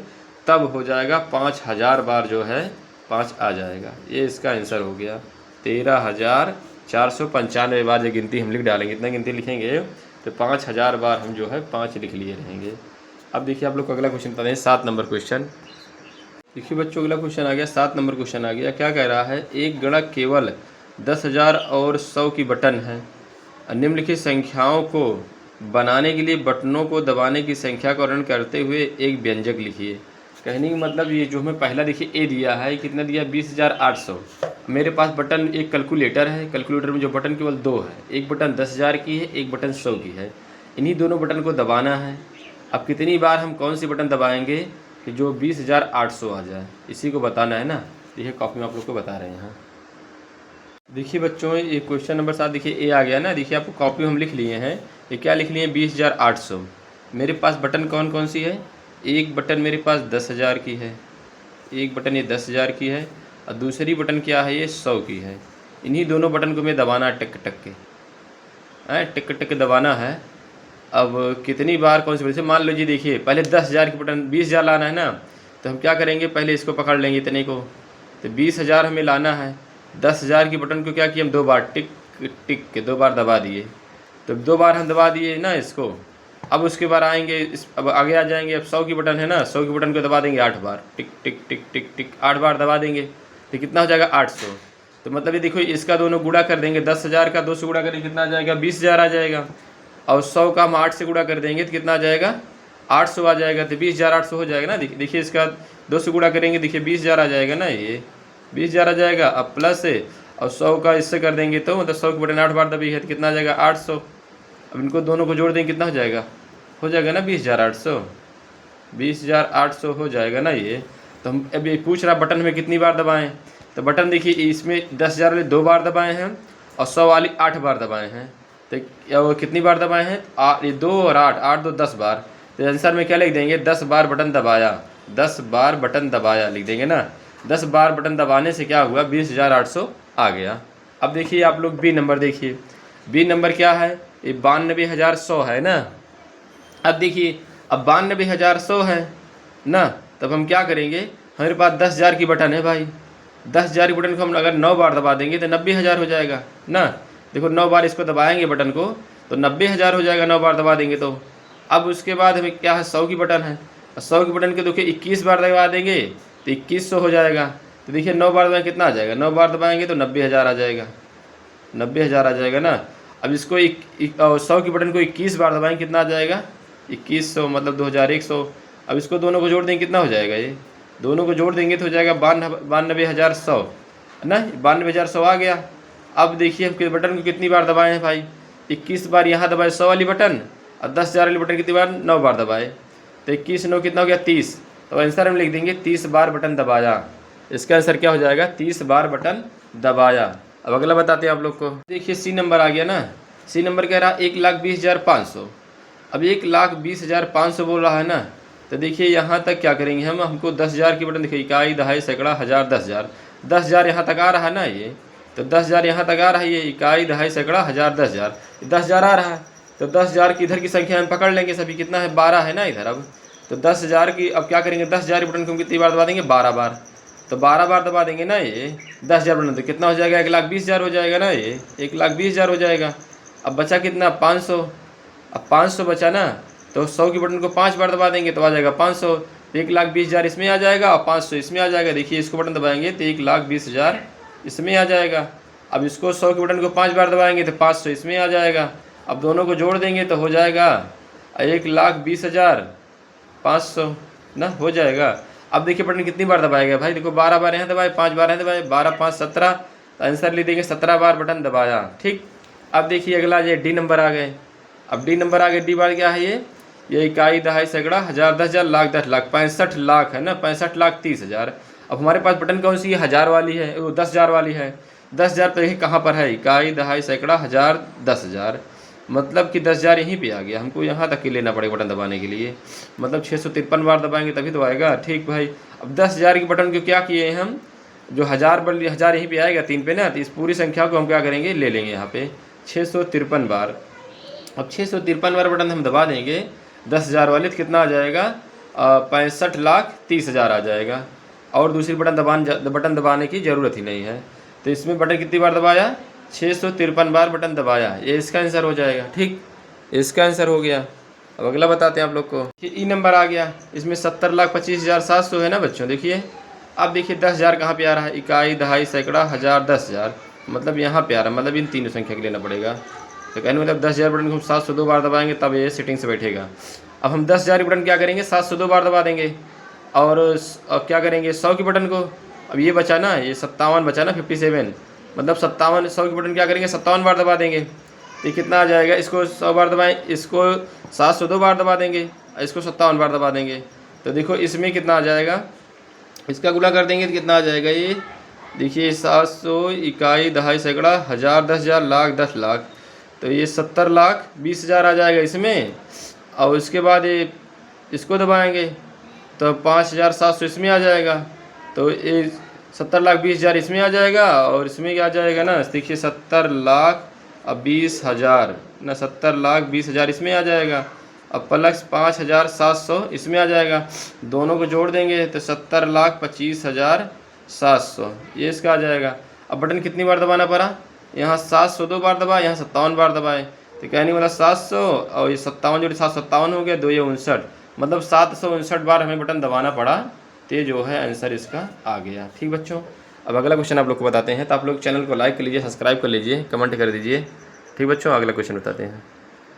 तब हो जाएगा 5,000 बार जो है 5 आ जाएगा। ये इसका आंसर हो गया। 13,495 बार जो गिनती हम लिख डालेंगे, इतना गिनती लिखेंगे तो 5,000 बार हम जो है 5 लिख लिए रहेंगे। अब देखिए आप लोग को अगला क्वेश्चन बताते हैं, 7 नंबर क्वेश्चन। देखिए बच्चों अगला क्वेश्चन आ गया, 7 नंबर क्वेश्चन आ गया। क्या कह रहा है, एक गणक केवल 10,000 और 100 की बटन है। निम्नलिखित संख्याओं को बनाने के लिए बटनों को दबाने की संख्या का वर्णन करते हुए एक व्यंजक लिखिए। कहने की मतलब ये जो हमें पहला देखिए ए दिया है, कितना दिया, 20,800। मेरे पास बटन एक कैलकुलेटर है, कैलकुलेटर में जो बटन केवल 2 है, एक बटन 10,000 की है, एक बटन 100 की है। इन्हीं दोनों बटन को दबाना है। अब कितनी बार हम कौन सी बटन दबाएंगे कि जो 20,800 आ जाए, इसी को बताना है ना। देखिए कॉपी में आप लोग को बता रहे हैं। देखिए बच्चों ये क्वेश्चन नंबर 7 देखिए ए आ गया ना। देखिए आपको कॉपी में हम लिख लिए हैं, ये क्या लिख लिए हैं, 20,800। मेरे पास बटन कौन कौन सी है, एक बटन मेरे पास 10,000 की है, एक बटन ये 10,000 की है, और दूसरी बटन क्या है, ये 100 की है। इन्हीं दोनों बटन को मैं दबाना टक टक के, टक टक के दबाना है। अब कितनी बार कौन सी बटन से, मान लो जी देखिए पहले 10,000 की बटन 20,000 लाना है ना, तो हम क्या करेंगे, पहले इसको पकड़ लेंगे इतने को, तो 20,000 हमें लाना है। 10,000 की बटन को क्या किया हम, 2 बार टिक टिक के 2 बार दबा दिए। तो 2 बार हम दबा दिए ना इसको। अब उसके बाद आएंगे अब आगे आ जाएंगे। अब 100 की बटन है ना, 100 की बटन को दबा देंगे 8 बार, टिक टिक टिक टिक टिक 8 बार दबा देंगे, तो कितना हो जाएगा, 800। तो मतलब ये देखो इसका दोनों गुणा कर देंगे, 10,000 का 2 से गुणा करेंगे कितना आ जाएगा, 20,000 आ जाएगा। और 100 का हम 8 से गुणा कर देंगे तो कितना आ जाएगा, 800 आ जाएगा। तो 20,800 हो जाएगा ना। देखिए इसका 2 से गुणा करेंगे, देखिए 20,000 आ जाएगा ना, ये 20,000 आ जाएगा। अब प्लस है और 100 का इससे कर देंगे तो मतलब 100 की बटन 8 बार दबी है तो कितना आ जाएगा, 800। अब इनको दोनों को जोड़ देंगे कितना हो जाएगा ना, 20,800, 20,800 हो जाएगा ना ये। तो हम अब ये पूछ रहा बटन में कितनी बार दबाएं, तो बटन देखिए इसमें 10,000 वाले 2 बार दबाए हैं और 100 वाली 8 बार दबाए हैं। तो कितनी बार दबाए हैं, ये 2 और 8, 8 2 10 बार। तो आंसर में क्या लिख देंगे, 10 बार बटन दबाया, 10 बार बटन दबाया लिख देंगे ना। 10 बार बटन दबाने से क्या हुआ, 20,800 आ गया। अब देखिए आप लोग बी नंबर देखिए, बी नंबर क्या है, ये 92,100 है ना। अब देखिए अब 92,100 है ना, तब हम क्या करेंगे, हमारे पास 10,000 की बटन है भाई, 10,000 की बटन को हम अगर 9 बार दबा देंगे तो 90,000 हो जाएगा ना। देखो 9 बार इसको दबाएंगे बटन को तो 90,000 हो जाएगा, 9 बार दबा देंगे तो। अब उसके बाद हमें क्या है, 100 की बटन है, 100 की बटन के देखिए 21 बार दबा देंगे तो 2100 हो जाएगा। तो देखिए 9 बार दबाएंगे कितना आ जाएगा, 9 बार दबाएंगे तो 90,000 आ जाएगा, 90,000 आ जाएगा ना। अब इसको 100 की बटन को 21 बार दबाएंगे कितना आ जाएगा, 2100 मतलब 2,100। अब इसको दोनों को जोड़ देंगे कितना हो जाएगा, ये दोनों को जोड़ देंगे तो हो जाएगा 92,100 ना, 92,100 आ गया। अब देखिए हम बटन को कितनी बार दबाए हैं भाई, 21 बार यहाँ दबाए 100 वाली बटन, और 10,000 वाली बटन कितनी बार, 9 बार दबाए। तो 21 9 कितना हो गया, 30। तो आंसर हम लिख देंगे 30 बार बटन दबाया। इसका आंसर क्या हो जाएगा, 30 बार बटन दबाया। अब अगला बताते हैं आप लोग को। देखिए सी नंबर आ गया ना, सी नंबर कह रहा 1,20,500। अब 1,20,500 बोल रहा है ना, तो देखिए यहाँ तक क्या करेंगे हम, हमको 10,000 की बटन देखिए, इकाई दहाई सैकड़ा हज़ार 10,000, 10,000 यहाँ तक आ रहा है ना, ये तो 10,000 यहाँ तक आ रहा है, ये इकाई दहाई सैकड़ा हज़ार 10,000, 10,000 आ रहा है। तो 10,000 की इधर की संख्या हम पकड़ लेंगे सभी, कितना है 12 है ना इधर। अब तो 10,000 की अब क्या करेंगे, 10,000 की बटन को हम कितनी बार दबा देंगे, 12 बार। तो 12 बार दबा देंगे ना, ये 10,000 बटन तो कितना हो जाएगा, 1,20,000 हो जाएगा ना, ये 1,20,000 हो जाएगा। अब बचा कितना, 500। अब 500 बचा ना, तो 100 की बटन को 5 बार दबा देंगे तो आ जाएगा 500। 1,20,000 इसमें आ जाएगा और 500 इसमें आ जाएगा। देखिए इसको बटन दबाएंगे तो 1,20,000 इसमें आ जाएगा। अब इसको 100 की बटन को 5 बार दबाएंगे तो 500 इसमें आ जाएगा। अब दोनों को जोड़ देंगे तो हो जाएगा 1,20,000 500 ना हो जाएगा। अब देखिए बटन कितनी बार दबाया गया भाई, देखो 12 बार यहाँ दबाए, 5 बार यहाँ दबाए, 12 5 17, तो आंसर लिख देंगे 17 बार बटन दबाया। ठीक, अब देखिए अगला ये डी नंबर आ गए। अब डी नंबर आ गए, डी बार क्या है ये इकाई, दहाई, सैकड़ा, हजार, 10,000, लाख, 10 लाख, 65 लाख है ना, 65,30,000। अब हमारे पास बटन कौन सी है, 1000 वाली है, वो 10,000 वाली है। 10,000 पे देखिए कहाँ पर है, इकाई, दहाई, सैकड़ा, हजार, 10,000, मतलब कि 10,000 यहीं पे आ गया। हमको यहाँ तक के लेना पड़ेगा बटन दबाने के लिए, मतलब 653 बार दबाएंगे तभी तो आएगा। ठीक भाई, अब 10,000 के बटन को क्या किए हम, जो 1000 यहीं पे आएगा 3 पे ना, तो इस पूरी संख्या को हम क्या करेंगे, ले लेंगे यहाँ पे 653 बार। अब 653 बार बटन हम दबा देंगे 10,000 वाले, तो कितना आ जाएगा, 65,30,000 आ जाएगा। और दूसरी बटन दबाने की ज़रूरत ही नहीं है। तो इसमें बटन कितनी बार दबाया, 653 बार बटन दबाया, ये इसका आंसर हो जाएगा। ठीक, इसका आंसर हो गया। अब अगला बताते हैं आप लोग को, ई नंबर आ गया। इसमें 70,25,700 है ना बच्चों। देखिए अब देखिए 10,000 कहाँ पे आ रहा है, इकाई, दहाई, सैकड़ा, हजार, 10,000, मतलब यहाँ पे आ रहा है, मतलब इन तीनों संख्या के लेना पड़ेगा। तो कहने मतलब 10,000 बटन को हम 702 बार दबाएंगे तब ये सेटिंग से बैठेगा। अब हम 10,000 बटन क्या करेंगे, 702 बार दबा देंगे। और अब क्या करेंगे 100 के बटन को, अब ये बचा ना, ये 57 बचा ना, 57, मतलब 57, 100 के बटन क्या करेंगे 57 बार दबा देंगे। तो कितना आ जाएगा, इसको 100 बार दबाएं, इसको 702 बार दबा देंगे, इसको 57 बार दबा देंगे। तो देखो इसमें कितना आ जाएगा, इसका गुणा कर देंगे तो कितना आ जाएगा, ये देखिए 700, इकाई, दहाई, सैकड़ा, हजार, 10,000, लाख, 10 लाख, तो ये 70,20,000 आ जाएगा इसमें। और उसके बाद ये इसको दबाएंगे तो 5,700 इसमें आ जाएगा। तो ये 70,20,000 इसमें आ जाएगा, और इसमें क्या आ जाएगा ना, देखिए 70,20,000 ना, 70,20,000 इसमें आ जाएगा। अब प्लस 5,700 इसमें आ जाएगा, दोनों को जोड़ देंगे तो 70,25,700 ये इसका आ जाएगा। अब बटन कितनी बार दबाना पड़ा, यहाँ 702 बार दबाए, यहाँ 57 बार दबाए, तो कहने वाला 700 और ये 57 जोड़े 757 हो गया, 2 ये 59, मतलब 759 बार हमें बटन दबाना पड़ा। तो ये जो है आंसर इसका आ गया। ठीक बच्चों, अब अगला क्वेश्चन आप लोग को बताते हैं। तो आप लोग चैनल को लाइक कर लीजिए, सब्सक्राइब कर लीजिए, कमेंट कर दीजिए। ठीक बच्चों, अगला क्वेश्चन बताते हैं।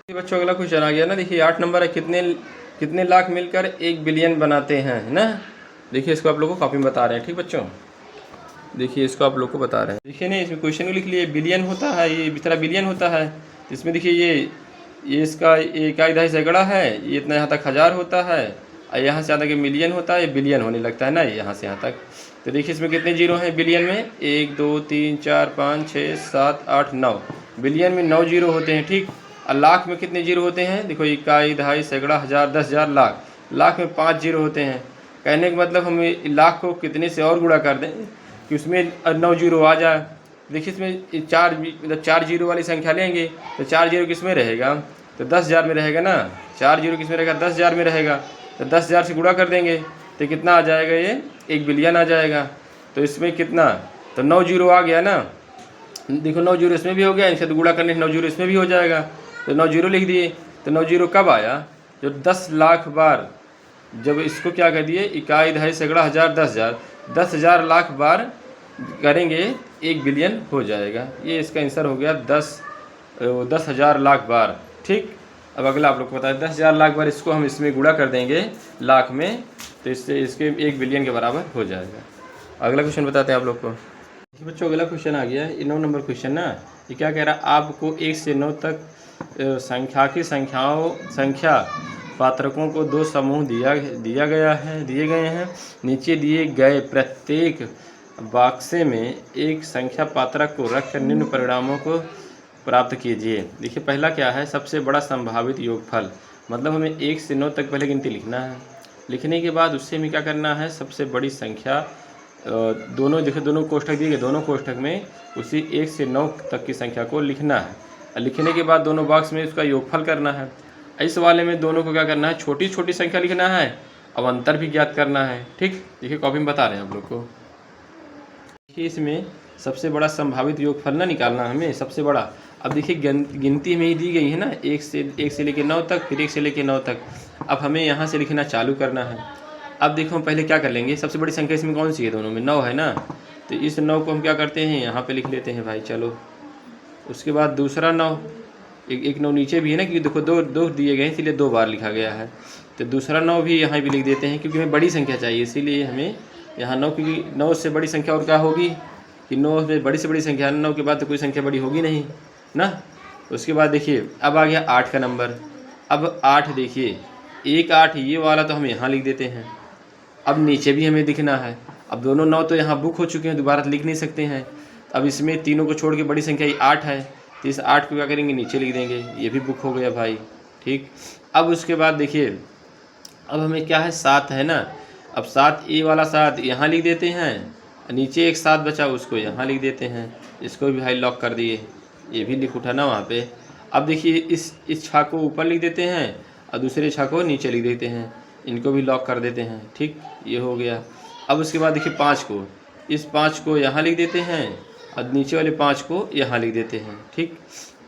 बच्चों अगला क्वेश्चन आ गया ना, देखिए 8 नंबर है, कितने लाख मिलकर 1 बिलियन बनाते हैं, है ना। देखिए इसको आप लोगों को कॉपी में बता रहे हैं। ठीक बच्चों, देखिए इसको आप लोग को बता रहे हैं, देखिए नहीं इसमें क्वेश्चन को लिख लिए, बिलियन होता है, ये इस तरह बिलियन होता है। इसमें देखिए ये इसका इकाई, दहाई, सैकड़ा है, ये इतना यहाँ तक हजार होता है, और यहाँ से यहाँ तक मिलियन होता है, ये बिलियन होने लगता है ना, यहाँ से यहाँ तक। तो देखिए इसमें कितने जीरो हैं बिलियन में, 1 2 3 4 5 6 7 8 9, बिलियन में 9 जीरो होते हैं। ठीक, और लाख में कितने जीरो होते हैं, देखो इकाई, दहाई, सैकड़ा, हजार, 10,000, लाख, लाख में 5 जीरो होते हैं। कहने का मतलब हम लाख को कितने से और गुणा कर दें कि उसमें 9 जीरो आ जाए। देखिए इसमें 4 जीरो वाली संख्या लेंगे तो 4 जीरो किस में रहेगा, तो 10,000 में रहेगा ना, 4 जीरो किस में रहेगा, 10,000 में रहेगा। तो 10,000 से गुणा कर देंगे तो कितना आ जाएगा, ये 1 बिलियन आ जाएगा। तो इसमें कितना, तो 9 जीरो आ गया ना, देखो 9 जीरो इसमें भी हो गया, इनसे तो गुणा करने 9 जीरो इसमें भी हो जाएगा, तो 9 जीरो लिख दिए। तो 9 जीरो कब आया, जो 10 लाख बार, जब इसको क्या कर दिए, इकाई, दहाई, सैकड़ा, हजार, 10,000, 10,000 लाख बार करेंगे 1 बिलियन हो जाएगा। ये इसका आंसर हो गया 10,000 लाख बार। ठीक, अब अगला आप लोग को बताया 10,000 लाख बार, इसको हम इसमें गुणा कर देंगे लाख में, तो इससे इसके 1 बिलियन के बराबर हो जाएगा। अगला क्वेश्चन बताते हैं आप लोग को। बच्चों अगला क्वेश्चन आ गया, ये 9 नंबर क्वेश्चन ना, ये क्या कह रहा है, आपको 1 से 9 तक संख्या पात्रकों को 2 समूह दिए गए हैं। नीचे दिए गए प्रत्येक बक्से में एक संख्या पात्रक को रखकर निम्न परिणामों को प्राप्त कीजिए। देखिए पहला क्या है, सबसे बड़ा संभावित योगफल, मतलब हमें 1 से 9 तक पहले गिनती लिखना है। लिखने के बाद उससे हमें क्या करना है, सबसे बड़ी संख्या, दोनों देखिए दोनों कोष्ठक दिए गए, दोनों कोष्ठक में उसी 1 से 9 तक की संख्या को लिखना है। लिखने के बाद दोनों बॉक्स में उसका योगफल करना है। इस वाले में दोनों को क्या करना है, छोटी छोटी संख्या लिखना है, अब अंतर भी ज्ञात करना है। ठीक, देखिए कॉपी में बता रहे हैं आप लोग को। देखिए इसमें सबसे बड़ा संभावित योगफल ना निकालना हमें, सबसे बड़ा। अब देखिए गिनती में ही दी गई है ना, 1 से लेकर 9 तक, फिर 1 से लेकर 9 तक। अब हमें यहाँ से लिखना चालू करना है। अब देखो हम पहले क्या कर लेंगे, सबसे बड़ी संख्या इसमें कौन सी है, दोनों में 9 है ना, तो इस 9 को हम क्या करते हैं, यहाँ पे लिख लेते हैं भाई, चलो। उसके बाद दूसरा 9, एक 9 नीचे भी है ना, क्योंकि देखो दो दिए गए हैं, इसलिए 2 बार लिखा गया है। तो दूसरा 9 भी यहाँ भी लिख देते हैं, क्योंकि हमें बड़ी संख्या चाहिए, इसीलिए हमें यहाँ 9, क्योंकि 9 से बड़ी संख्या और क्या होगी कि 9 में बड़ी से बड़ी संख्या, 9 के बाद तो कोई संख्या बड़ी होगी नहीं ना। उसके बाद देखिए अब आ गया 8 का नंबर। अब 8 देखिए 1 8 ये वाला तो हम यहाँ लिख देते हैं। अब नीचे भी हमें दिखना है। अब दोनों 9 तो यहाँ बुक हो चुके हैं, दोबारा लिख नहीं सकते हैं। अब इसमें तीनों को छोड़ के बड़ी संख्या 8 है, तो इस 8 को क्या करेंगे नीचे लिख देंगे, ये भी बुक हो गया भाई। ठीक, अब उसके बाद देखिए अब हमें क्या है 7 है ना। अब 7 ये वाला 7 यहाँ लिख देते हैं, नीचे एक 7 बचा उसको यहाँ लिख देते हैं, इसको भी भाई लॉक कर दिए, ये भी लिख उठा ना वहाँ पे। अब देखिए इस छा को ऊपर लिख देते हैं और दूसरे छा को नीचे लिख देते हैं, इनको भी लॉक कर देते हैं। ठीक, ये हो गया। अब उसके बाद देखिए 5 को, इस 5 को यहाँ लिख देते हैं और नीचे वाले 5 को यहाँ लिख देते हैं। ठीक,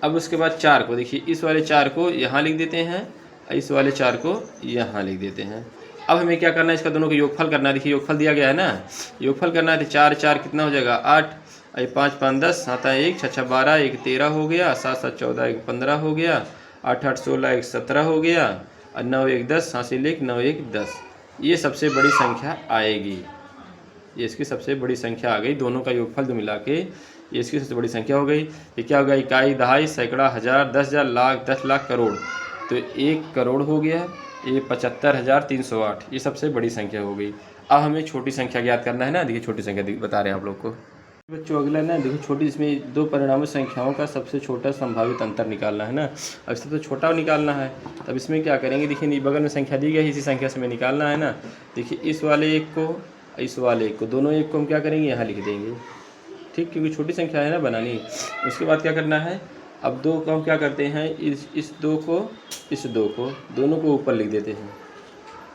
अब उसके बाद 4 को देखिए, इस वाले 4 को यहाँ लिख देते हैं, इस वाले 4 को यहाँ लिख देते हैं। अब हमें क्या करना है, इसका दोनों का योगफल करना है। देखिए योगफल दिया गया है ना, योगफल करना है। तो 4 4 कितना हो जाएगा 8, 5 5 10, 7 1 6 6 12, 1 13 हो गया, 7 7 14, 1 15 हो गया, 8 8 16, 1 17 हो गया, और 9 1 10, हासिल 1 9 1 10। ये सबसे बड़ी संख्या आएगी, ये इसकी सबसे बड़ी संख्या आ गई। दोनों का योगफल जो मिला के ये इसकी सबसे बड़ी संख्या हो गई। ये क्या होगा, इकाई, दहाई, सैकड़ा, हज़ार, 10,000, लाख, 10 लाख, करोड़। तो 1 करोड़ हो गया, ये 75,308, ये सबसे बड़ी संख्या हो गई। अब हमें छोटी संख्या ज्ञात करना है ना। देखिए छोटी संख्या बता रहे हैं आप लोग को बच्चों। अगला ना देखो छोटी, इसमें दो परिणामी संख्याओं का सबसे छोटा संभावित अंतर निकालना है ना। अब सबसे छोटा निकालना है, तब इसमें क्या करेंगे, देखिए बगल में संख्या दी गई, इसी संख्या से हमें निकालना है ना। देखिए इस वाले 1 को, इस वाले 1 को, दोनों 1 को हम क्या करेंगे यहाँ लिख देंगे। ठीक, क्योंकि छोटी संख्या है ना बनानी। उसके बाद क्या करना है, अब 2 को हम क्या करते हैं, इस 2 को, इस 2 को, दोनों को ऊपर लिख देते हैं,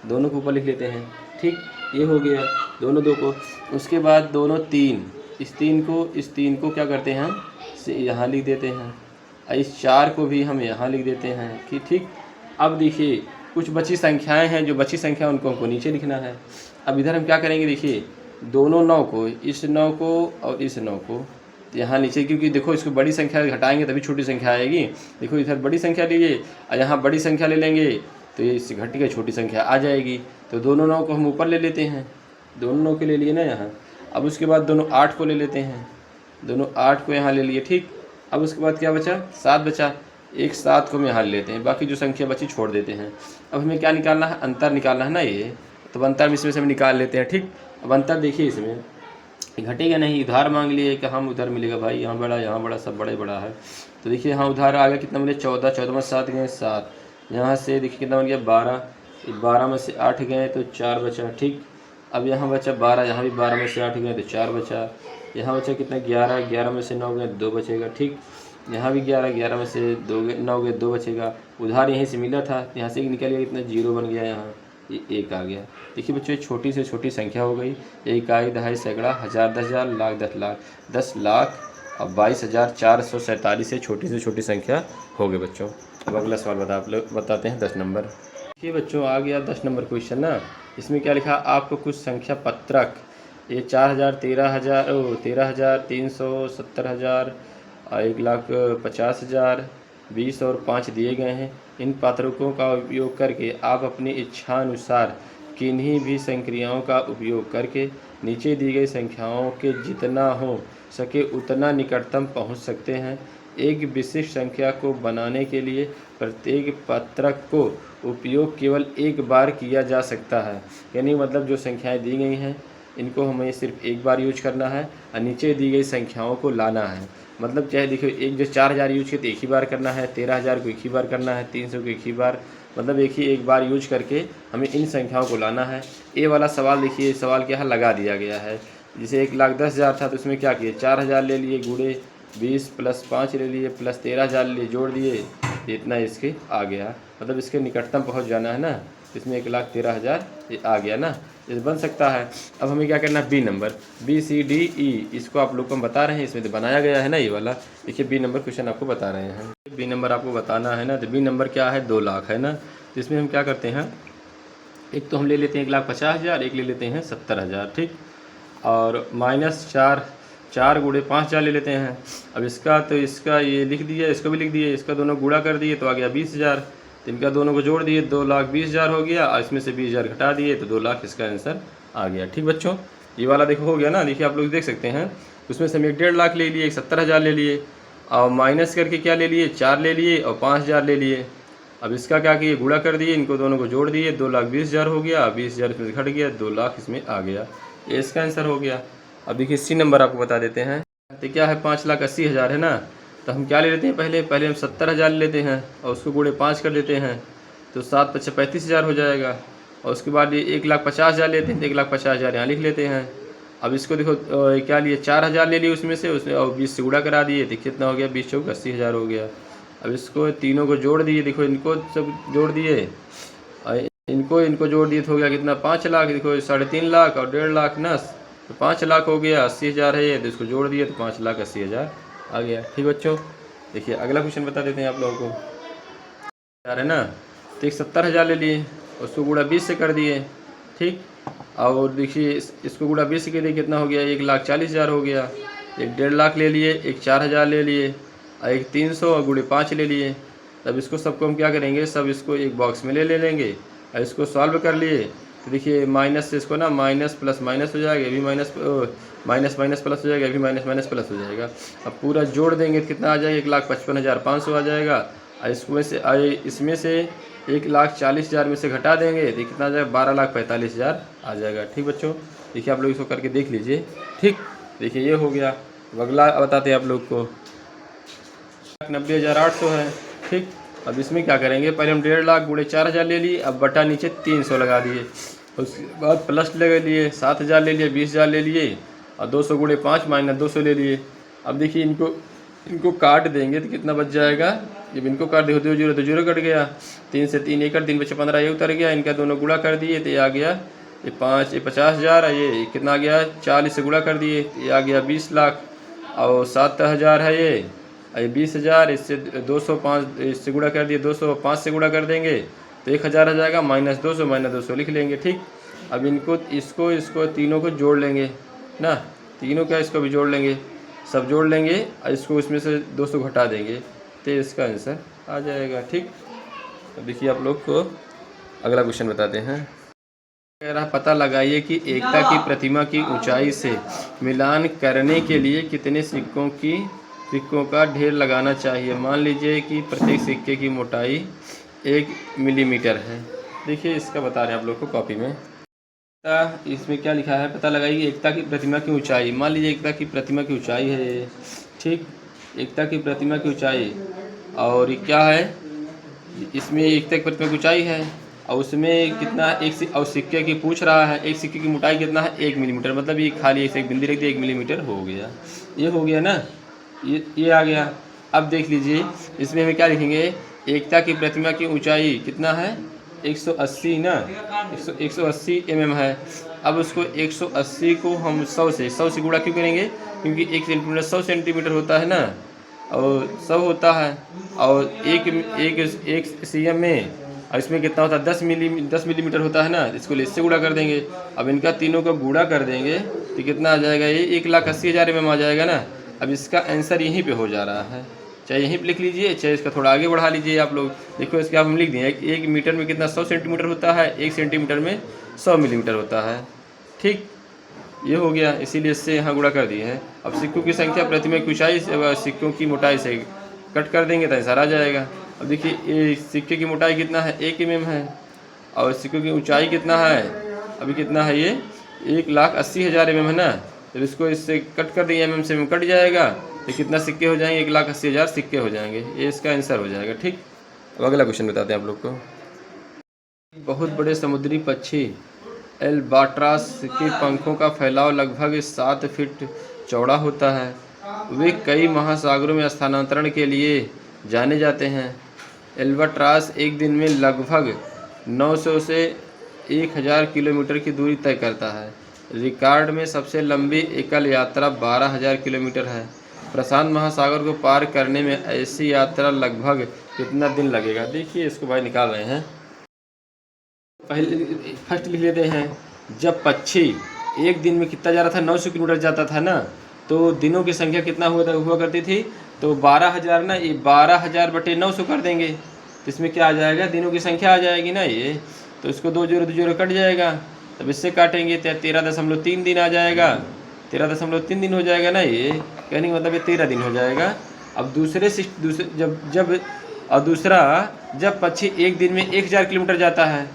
दोनों को ऊपर लिख लेते हैं। ठीक, ये हो गया दोनों 2 को। उसके बाद दोनों 3, इस 3 को क्या करते हैं से यहाँ लिख देते हैं, और इस 4 को भी हम यहाँ लिख देते हैं कि ठीक। अब देखिए कुछ बची संख्याएं हैं, जो बची संख्या उनको हमको नीचे लिखना है। अब इधर हम क्या करेंगे, देखिए दोनों 9 को, इस 9 को और इस 9 को यहाँ नीचे, क्योंकि देखो इसको बड़ी संख्या घटाएंगे तभी छोटी संख्या आएगी। देखो इधर बड़ी संख्या लीजिए और यहाँ बड़ी संख्या ले लेंगे तो ये इससे घट के छोटी संख्या आ जाएगी। तो दोनों 9 को हम ऊपर ले लेते हैं, दोनों 9 के ले लिए ना यहाँ। अब उसके बाद दोनों 8 को ले लेते हैं, दोनों 8 को यहाँ ले लिए। ठीक, अब उसके बाद क्या बचा, 7 बचा, एक 7 को हम यहाँ ले लेते हैं, बाकी जो संख्या बची छोड़ देते हैं। अब हमें क्या निकालना है, अंतर निकालना है ना ये, तो अंतर इसमें से हम निकाल लेते हैं। ठीक, अब अंतर देखिए इसमें घटेगा नहीं, उधार मांग लिए कि हम उधर मिलेगा भाई, यहाँ बड़ा यहाँ बड़ा, सब बड़े बड़ा है। तो देखिए यहाँ उधार आ गया, कितना मिले 14, 14 में 7 गए 7, यहाँ से देखिए कितना बन गया 12, 12 में से 8 गए तो 4 बचा। ठीक, अब यहाँ बचा 12, यहाँ भी 12 में से 8 गए तो 4 बचा। यहाँ बचा कितना 11, 11 में से 9 गए 2 बचेगा। ठीक, यहाँ भी 11, 11 में से 9 गए 2 बचेगा। उधार यहीं से मिला था, यहाँ से निकल गया, कितना 0 बन गया, यहाँ ये 1 आ गया। देखिए बच्चों ये छोटी से छोटी संख्या हो गई। इकाई, दहाई, सैकड़ा, हज़ार, 10,000, लाख, 10 लाख, 10 लाख और 22,447 से छोटी संख्या हो गई बच्चों। अब अगला सवाल बताते हैं 10 नंबर। देखिए बच्चों आ गया 10 नंबर क्वेश्चन ना। इसमें क्या लिखा, आपको कुछ संख्या पत्रक, ये 4,000, 13,000, 13,000, 300, 70,000, 1,50,000, 20 और 5 दिए गए हैं। इन पत्रकों का उपयोग करके आप अपनी इच्छानुसार किन्हीं भी संक्रियाओं का उपयोग करके नीचे दी गई संख्याओं के जितना हो सके उतना निकटतम पहुंच सकते हैं। एक विशिष्ट संख्या को बनाने के लिए प्रत्येक पत्रक को उपयोग केवल एक बार किया जा सकता है। यानी मतलब जो संख्याएं दी गई हैं इनको हमें सिर्फ एक बार यूज करना है और नीचे दी गई संख्याओं को लाना है। मतलब चाहे देखिए एक जो 4,000 यूज किए तो एक ही बार करना है, 13,000 को एक ही बार करना है, 300 को एक ही बार, मतलब एक बार यूज करके हमें इन संख्याओं को लाना है। ये वाला सवाल देखिए, सवाल के यहाँ लगा दिया गया है। जैसे 1,10,000 था तो उसमें क्या किए, 4,000 ले लिए, गुणे 20 प्लस 5 ले लिए प्लस 13,000 ले लिए, जोड़ दिए, इतना इसके आ गया। मतलब इसके निकटतम पहुँच जाना है ना, इसमें 1,13,000 ये आ गया ना, ये बन सकता है। अब हमें क्या करना है, बी नंबर, BCDE इसको आप लोग को हम बता रहे हैं, इसमें तो बनाया गया है ना ये वाला। देखिए बी नंबर क्वेश्चन आपको बता रहे हैं, बी नंबर आपको बताना है ना। तो बी नंबर क्या है, 2 लाख है ना। तो इसमें हम क्या करते हैं, एक तो हम ले लेते हैं 1,50,000, एक ले लेते हैं 70,000। ठीक, और माइनस 4 गुणे 5,000 ले लेते हैं। अब इसका तो इसका ये लिख दिया, इसको भी लिख दिए, इसका दोनों गुणा कर दिए तो आ गया 20,000। तो इनका दोनों को जोड़ दिए 2,20,000 हो गया, और इसमें से 20,000 घटा दिए तो 2 लाख इसका आंसर आ गया। ठीक बच्चों, ये वाला देखो हो गया ना। देखिए आप लोग देख सकते हैं, उसमें से हम 1,50,000 लाख ले लिए, 70,000 ले लिए, और माइनस करके क्या ले लिए, 4 ले लिए और 5,000 ले लिए। अब इसका क्या किए, गुणा कर दिए, इनको दोनों को जोड़ दिए, 2,20,000 हो गया, 20,000 इसमें घट गया, 2 लाख इसमें आ गया। ये इसका आंसर हो गया। अब देखिए सी नंबर आपको बता देते हैं। तो क्या है, 5,80,000 है ना, तो हम क्या ले लेते हैं, पहले हम 70,000 ले लेते हैं और उसको गुणे 5 कर देते हैं, तो 7 × 35,000 हो जाएगा। और उसके बाद ये 1,50,000 लेते हैं, तो 1,50,000 यहाँ लिख लेते हैं। अब इसको देखो क्या लिए, 4,000 ले लिए उसमें से, और 20 से गुणा करा दिए, तो कितना हो गया, 20 × 80,000 हो गया। अब इसको तीनों को जोड़ दिए, देखो इनको सब जोड़ दिए और इनको जोड़ दिए तो हो गया कितना, 5 लाख। देखो 3.5 लाख और 1.5 लाख ना, तो 5 लाख हो गया, 80,000 है ये, तो इसको जोड़ दिए तो 5,80,000 आ गया। ठीक बच्चों, देखिए अगला क्वेश्चन बता देते हैं आप लोगों को। यार है ना, तो 70,000 ले लिए, उसको गुणा 20 से कर दिए। ठीक, और देखिए इसको गुणा 20 के लिए कितना हो गया, 1,40,000 हो गया। 1.5 लाख ले लिए, 4,000 ले लिए, और 300 और गुणे 5 ले लिए। तब इसको सबको हम क्या करेंगे, सब इसको एक बॉक्स में ले लेंगे और इसको सॉल्व कर लिए। तो देखिए माइनस से इसको ना माइनस प्लस माइनस हो जाएगा, ये भी माइनस माइनस प्लस हो जाएगा, ये भी माइनस प्लस हो जाएगा। अब पूरा जोड़ देंगे तो कितना आ जाएगा, 1,55,500 आ जाएगा। और इसमें से 1,40,000 में से घटा देंगे तो कितना आ जाएगा, 12,45,000 आ जाएगा। ठीक बच्चों, देखिए आप लोग इसको करके देख लीजिए। ठीक, देखिए ये हो गया। अगला बताते हैं आप लोग को, 90,800 है। ठीक, अब इसमें क्या करेंगे, पहले हम 1.5 लाख गुणे 4,000 ले लिए, अब बटा नीचे 300 लगा दिए, उसके बाद प्लस लगा लिए, 7,000 ले लिए, 20,000 ले लिए, और 200 गुणे 5 माइनस 200 ले लिए। अब देखिए इनको काट देंगे तो कितना बच जाएगा, जब इनको काट दे 2 जीरो तो जीरो कट गया, 3 से 3 एकड़, 3 बचे 15, ये उतर गया। इनका दोनों गुणा कर दिए तो ये आ गया, ये 50,000 है, ये कितना आ गया, 40 से गुणा कर दिए, ये आ गया 20 लाख। और 7,000 है ये 20,000, इससे 205 इससे गुणा कर दिए, 205 से गुणा कर देंगे तो 1,000 आ जाएगा, माइनस 200 लिख लेंगे। ठीक, अब इसको तीनों को जोड़ लेंगे ना, तीनों का इसको भी जोड़ लेंगे, सब जोड़ लेंगे और इसको इसमें से 200 घटा देंगे तो इसका आंसर आ जाएगा। ठीक, अब देखिए आप लोग को अगला क्वेश्चन बताते हैं। कह रहा, पता लगाइए कि एकता की प्रतिमा की ऊंचाई से मिलान करने के लिए कितने सिक्कों का ढेर लगाना चाहिए। मान लीजिए कि प्रत्येक सिक्के की मोटाई 1 मिलीमीटर है। देखिए इसका बता रहे हैं आप लोग को कॉपी में। इसमें क्या लिखा है, पता लगाइए एकता की प्रतिमा की ऊंचाई। मान लीजिए एकता की प्रतिमा की ऊंचाई है, ठीक, एकता की प्रतिमा की ऊंचाई, और क्या है, इसमें एकता की प्रतिमा की ऊंचाई है और उसमें कितना, और सिक्के की पूछ रहा है, एक सिक्के की मोटाई कितना है, 1 मिलीमीटर, मतलब ये खाली एक बिंदी रख दी, 1 मिलीमीटर हो गया। ये हो गया ना, ये आ गया। अब देख लीजिए इसमें हमें क्या लिखेंगे, एकता की प्रतिमा की ऊंचाई कितना है, 180 ना, 180 mm है। अब उसको 180 को हम 100 से गुणा क्यों करेंगे, क्योंकि 1 सेंटीमीटर 100 सेंटीमीटर होता है ना, और 100 होता है, और एक cm में, और इसमें कितना होता है, 10 मिलीमीटर होता है ना, इसको इससे गुणा कर देंगे। अब इनका तीनों का गुणा कर देंगे तो कितना आ जाएगा, ये 1,80,000 mm आ जाएगा ना। अब इसका आंसर यहीं पे हो जा रहा है, चाहे यहीं पे लिख लीजिए, चाहे इसका थोड़ा आगे बढ़ा लीजिए आप लोग। देखो इसके आप हम लिख दिए, 1 मीटर में कितना 100 सेंटीमीटर होता है, 1 सेंटीमीटर में 100 मिलीमीटर होता है। ठीक, ये हो गया, इसीलिए इससे यहाँ गुणा कर दिए हैं। अब सिक्कों की संख्या प्रतिमा की ऊंचाई से सिक्कों की मोटाई से कट कर देंगे तो आंसर आ जाएगा। अब देखिए ये सिक्के की मोटाई कितना है, 1 mm है, और सिक्कों की ऊंचाई कितना है, अभी कितना है, ये 1,80,000 mm है ना, तो इसको इससे कट कर देंगे, mm से कट जाएगा तो कितना सिक्के हो जाएंगे, 1,80,000 सिक्के हो जाएंगे, ये इसका आंसर हो जाएगा। ठीक, अब अगला क्वेश्चन बताते हैं आप लोग को। बहुत बड़े समुद्री पक्षी एल्बाट्रॉस के पंखों का फैलाव लगभग 7 फीट चौड़ा होता है। वे कई महासागरों में स्थानांतरण के लिए जाने जाते हैं। एल्बाट्रॉस एक दिन में लगभग 900 से 1,000 किलोमीटर की दूरी तय करता है। रिकॉर्ड में सबसे लंबी एकल यात्रा 12,000 किलोमीटर है। प्रशांत महासागर को पार करने में ऐसी यात्रा लगभग कितना दिन लगेगा। देखिए इसको भाई निकाल रहे हैं, पहले फर्स्ट लिख लेते हैं। जब पक्षी एक दिन में कितना जा रहा था, 900 किलोमीटर जाता था ना, तो दिनों की संख्या कितना हुआ करती थी, तो 12,000 ना, ये 12,000 बटे 900 कर देंगे तो इसमें क्या आ जाएगा, दिनों की संख्या आ जाएगी ना ये, तो इसको 2 0 कट जाएगा, तब इससे काटेंगे तो 13.3 दिन आ जाएगा, 13.3 दिन हो जाएगा ना ये, कहने का मतलब ये 13 दिन हो जाएगा। अब दूसरे दूसरा जब पक्षी एक दिन में 1000 किलोमीटर जाता है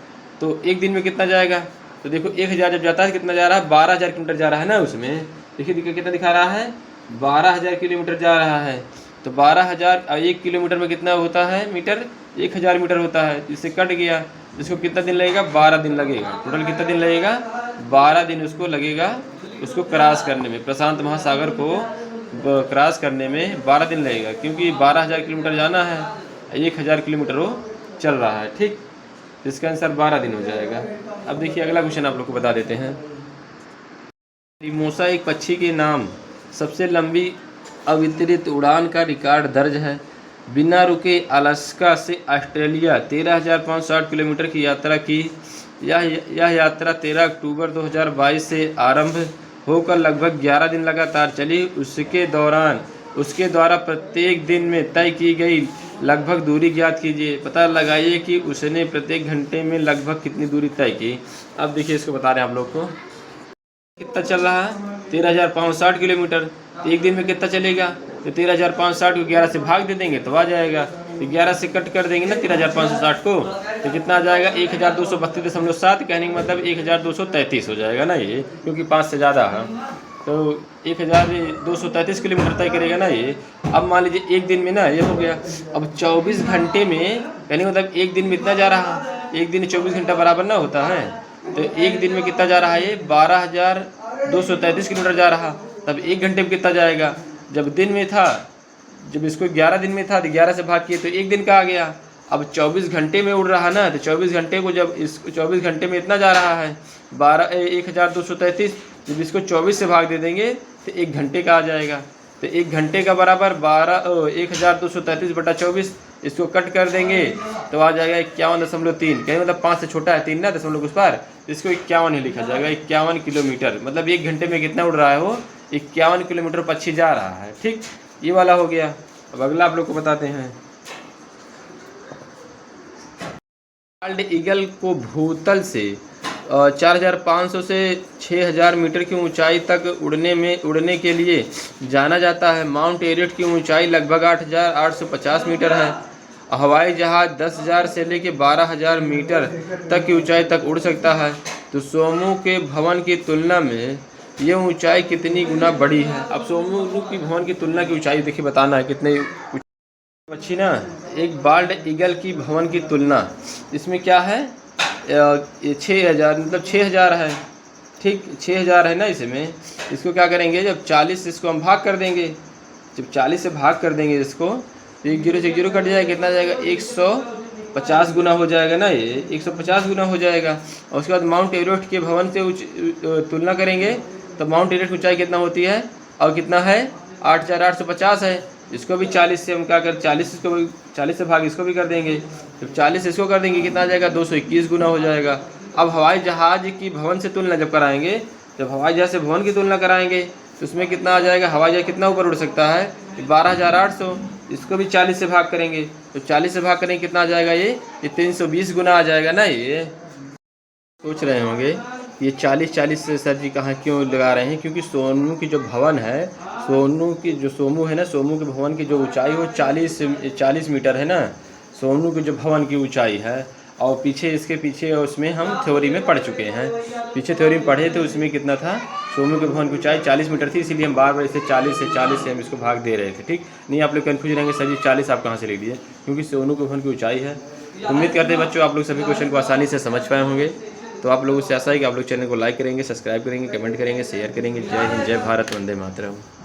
तो एक दिन में कितना जाएगा, तो देखो 1000 जब जाता है कितना जा रहा है, 12,000 किलोमीटर जा रहा है ना उसमें, देखिए कितना दिखा रहा है, 12,000 किलोमीटर जा रहा है। तो 12,000 1 किलोमीटर में कितना होता है मीटर, 1000 मीटर होता है, इससे कट गया, इसको कितना दिन लगेगा, 12 दिन लगेगा। टोटल कितना दिन लगेगा, 12 दिन उसको लगेगा, उसको क्रॉस करने में, प्रशांत महासागर को क्रॉस करने में 12 दिन लगेगा, क्योंकि 12,000 किलोमीटर जाना है, 1000 किलोमीटर वो चल रहा है। ठीक, इसका आंसर 12 दिन हो जाएगा। अब देखिए अगला क्वेश्चन आप लोग को बता देते हैं। मिमोसा एक पक्षी के नाम सबसे लंबी अवितरित उड़ान का रिकॉर्ड दर्ज है। बिना रुके अलास्का से ऑस्ट्रेलिया 13,560 किलोमीटर की यात्रा की। यह यात्रा 13 अक्टूबर 2022 से आरंभ होकर लगभग 11 दिन लगातार चली। उसके द्वारा प्रत्येक दिन में तय की गई लगभग दूरी ज्ञात कीजिए। पता लगाइए कि उसने प्रत्येक घंटे में लगभग कितनी दूरी तय की। अब देखिए इसको बता रहे हैं आप लोग को, कितना चल रहा है, 13,560 किलोमीटर। तो एक दिन में कितना चलेगा, तो 13,560 को 11 से भाग दे देंगे तो आ जाएगा, तो 11 से कट कर देंगे ना 13,560 को, तो कितना आ जाएगा, 1232.7, कहने का मतलब 1233 हो जाएगा ना ये, क्योंकि 5 से ज़्यादा है, तो 1233 किलोमीटर तय करेगा ना ये। अब मान लीजिए एक दिन में ना ये हो गया, अब 24 घंटे में, कहने का मतलब एक दिन में इतना जा रहा है, एक दिन 24 घंटा बराबर ना होता है, तो एक दिन में कितना जा रहा है ये, 12,233 किलोमीटर जा रहा। तब एक घंटे में कितना जाएगा, जब दिन में था, जब इसको 11 दिन में था तो 11 से भाग किए तो एक दिन का आ गया। अब 24 घंटे में उड़ रहा ना, तो 24 घंटे को जब इसको 24 घंटे में इतना जा रहा है 12,233, जब इसको 24 से भाग दे देंगे तो एक घंटे का आ जाएगा। तो एक घंटे का बराबर 12,233/24, इसको कट कर देंगे तो आ जाएगा 51.3, कहीं मतलब 5 से छोटा है 3 ना दशमलव उस पर, इसको 51 ही लिखा जाएगा, 51 किलोमीटर। मतलब एक घंटे में कितना उड़ रहा है वो, 51 किलोमीटर पक्षी जा रहा है। ठीक, ये वाला हो गया। अब अगला आप लोग को बताते हैं। बाल्ड ईगल को भूतल से 4,500 से 6,000 मीटर की ऊंचाई तक उड़ने के लिए जाना जाता है। माउंट एवरेस्ट की ऊंचाई लगभग 8,850 मीटर है। हवाई जहाज 10,000 से लेकर 12,000 मीटर तक की ऊंचाई तक उड़ सकता है। तो सोमू के भवन की तुलना में ये ऊंचाई कितनी गुना बड़ी है। अब सोमू की भवन की तुलना की ऊंचाई देखिए बताना है कितने अच्छी ना। एक बाल्ड ईगल की भवन की तुलना, इसमें क्या है, ये 6,000 मतलब 6,000 है। ठीक, 6,000 है ना इसमें। इसको क्या करेंगे, जब 40 इसको हम भाग कर देंगे, जब 40 से भाग कर देंगे इसको तो 1 0 से 1 0 कट जाएगा, कितना जाएगा, 150 गुना हो जाएगा ना ये, 150 गुना हो जाएगा। और उसके बाद माउंट एवरेस्ट के भवन से तुलना करेंगे तो माउंट एवरेस्ट ऊंचाई कितना होती है, और कितना है, 8,850 है। इसको भी 40 से हम क्या कर, 40 से भाग इसको भी कर देंगे, जब 40 इसको कर देंगे कितना आ जाएगा, 221 गुना हो जाएगा। अब हवाई जहाज की भवन से तुलना जब कराएंगे, जब हवाई जहाज से भवन की तुलना कराएंगे तो उसमें कितना आ जाएगा, हवाई जहाज कितना ऊपर उड़ सकता है, 12,800। इसको भी 40 से भाग करेंगे तो 40 से भाग करेंगे कितना आ जाएगा, ये 320 गुना आ जाएगा ना। ये सोच रहे होंगे ये 40 से सर जी कहाँ क्यों लगा रहे हैं, क्योंकि सोनू की जो भवन है, सोनू की जो सोमू है ना, सोमू के भवन की जो ऊंचाई वो 40 मीटर है ना, सोनू के जो भवन की ऊंचाई है। और पीछे इसके पीछे उसमें हम थ्योरी में पढ़ चुके हैं, पीछे थ्योरी में पढ़े तो उसमें कितना था, सोमू के भवन की ऊंचाई 40 मीटर थी, इसीलिए हम बार बार इसे 40 से हम इसको भाग दे रहे थे। ठीक, नहीं आप लोग कन्फ्यूज रहेंगे सर जी 40 आप कहाँ से ले लिए, क्योंकि सोनू के भवन की ऊँचाई है। उम्मीद करते हैं बच्चों आप लोग सभी क्वेश्चन को आसानी से समझ पाए होंगे। तो आप लोगों से आशा है कि आप लोग चैनल को लाइक करेंगे, सब्सक्राइब करेंगे, कमेंट करेंगे, शेयर करेंगे। जय हिंद, जय भारत, वंदे मातरम।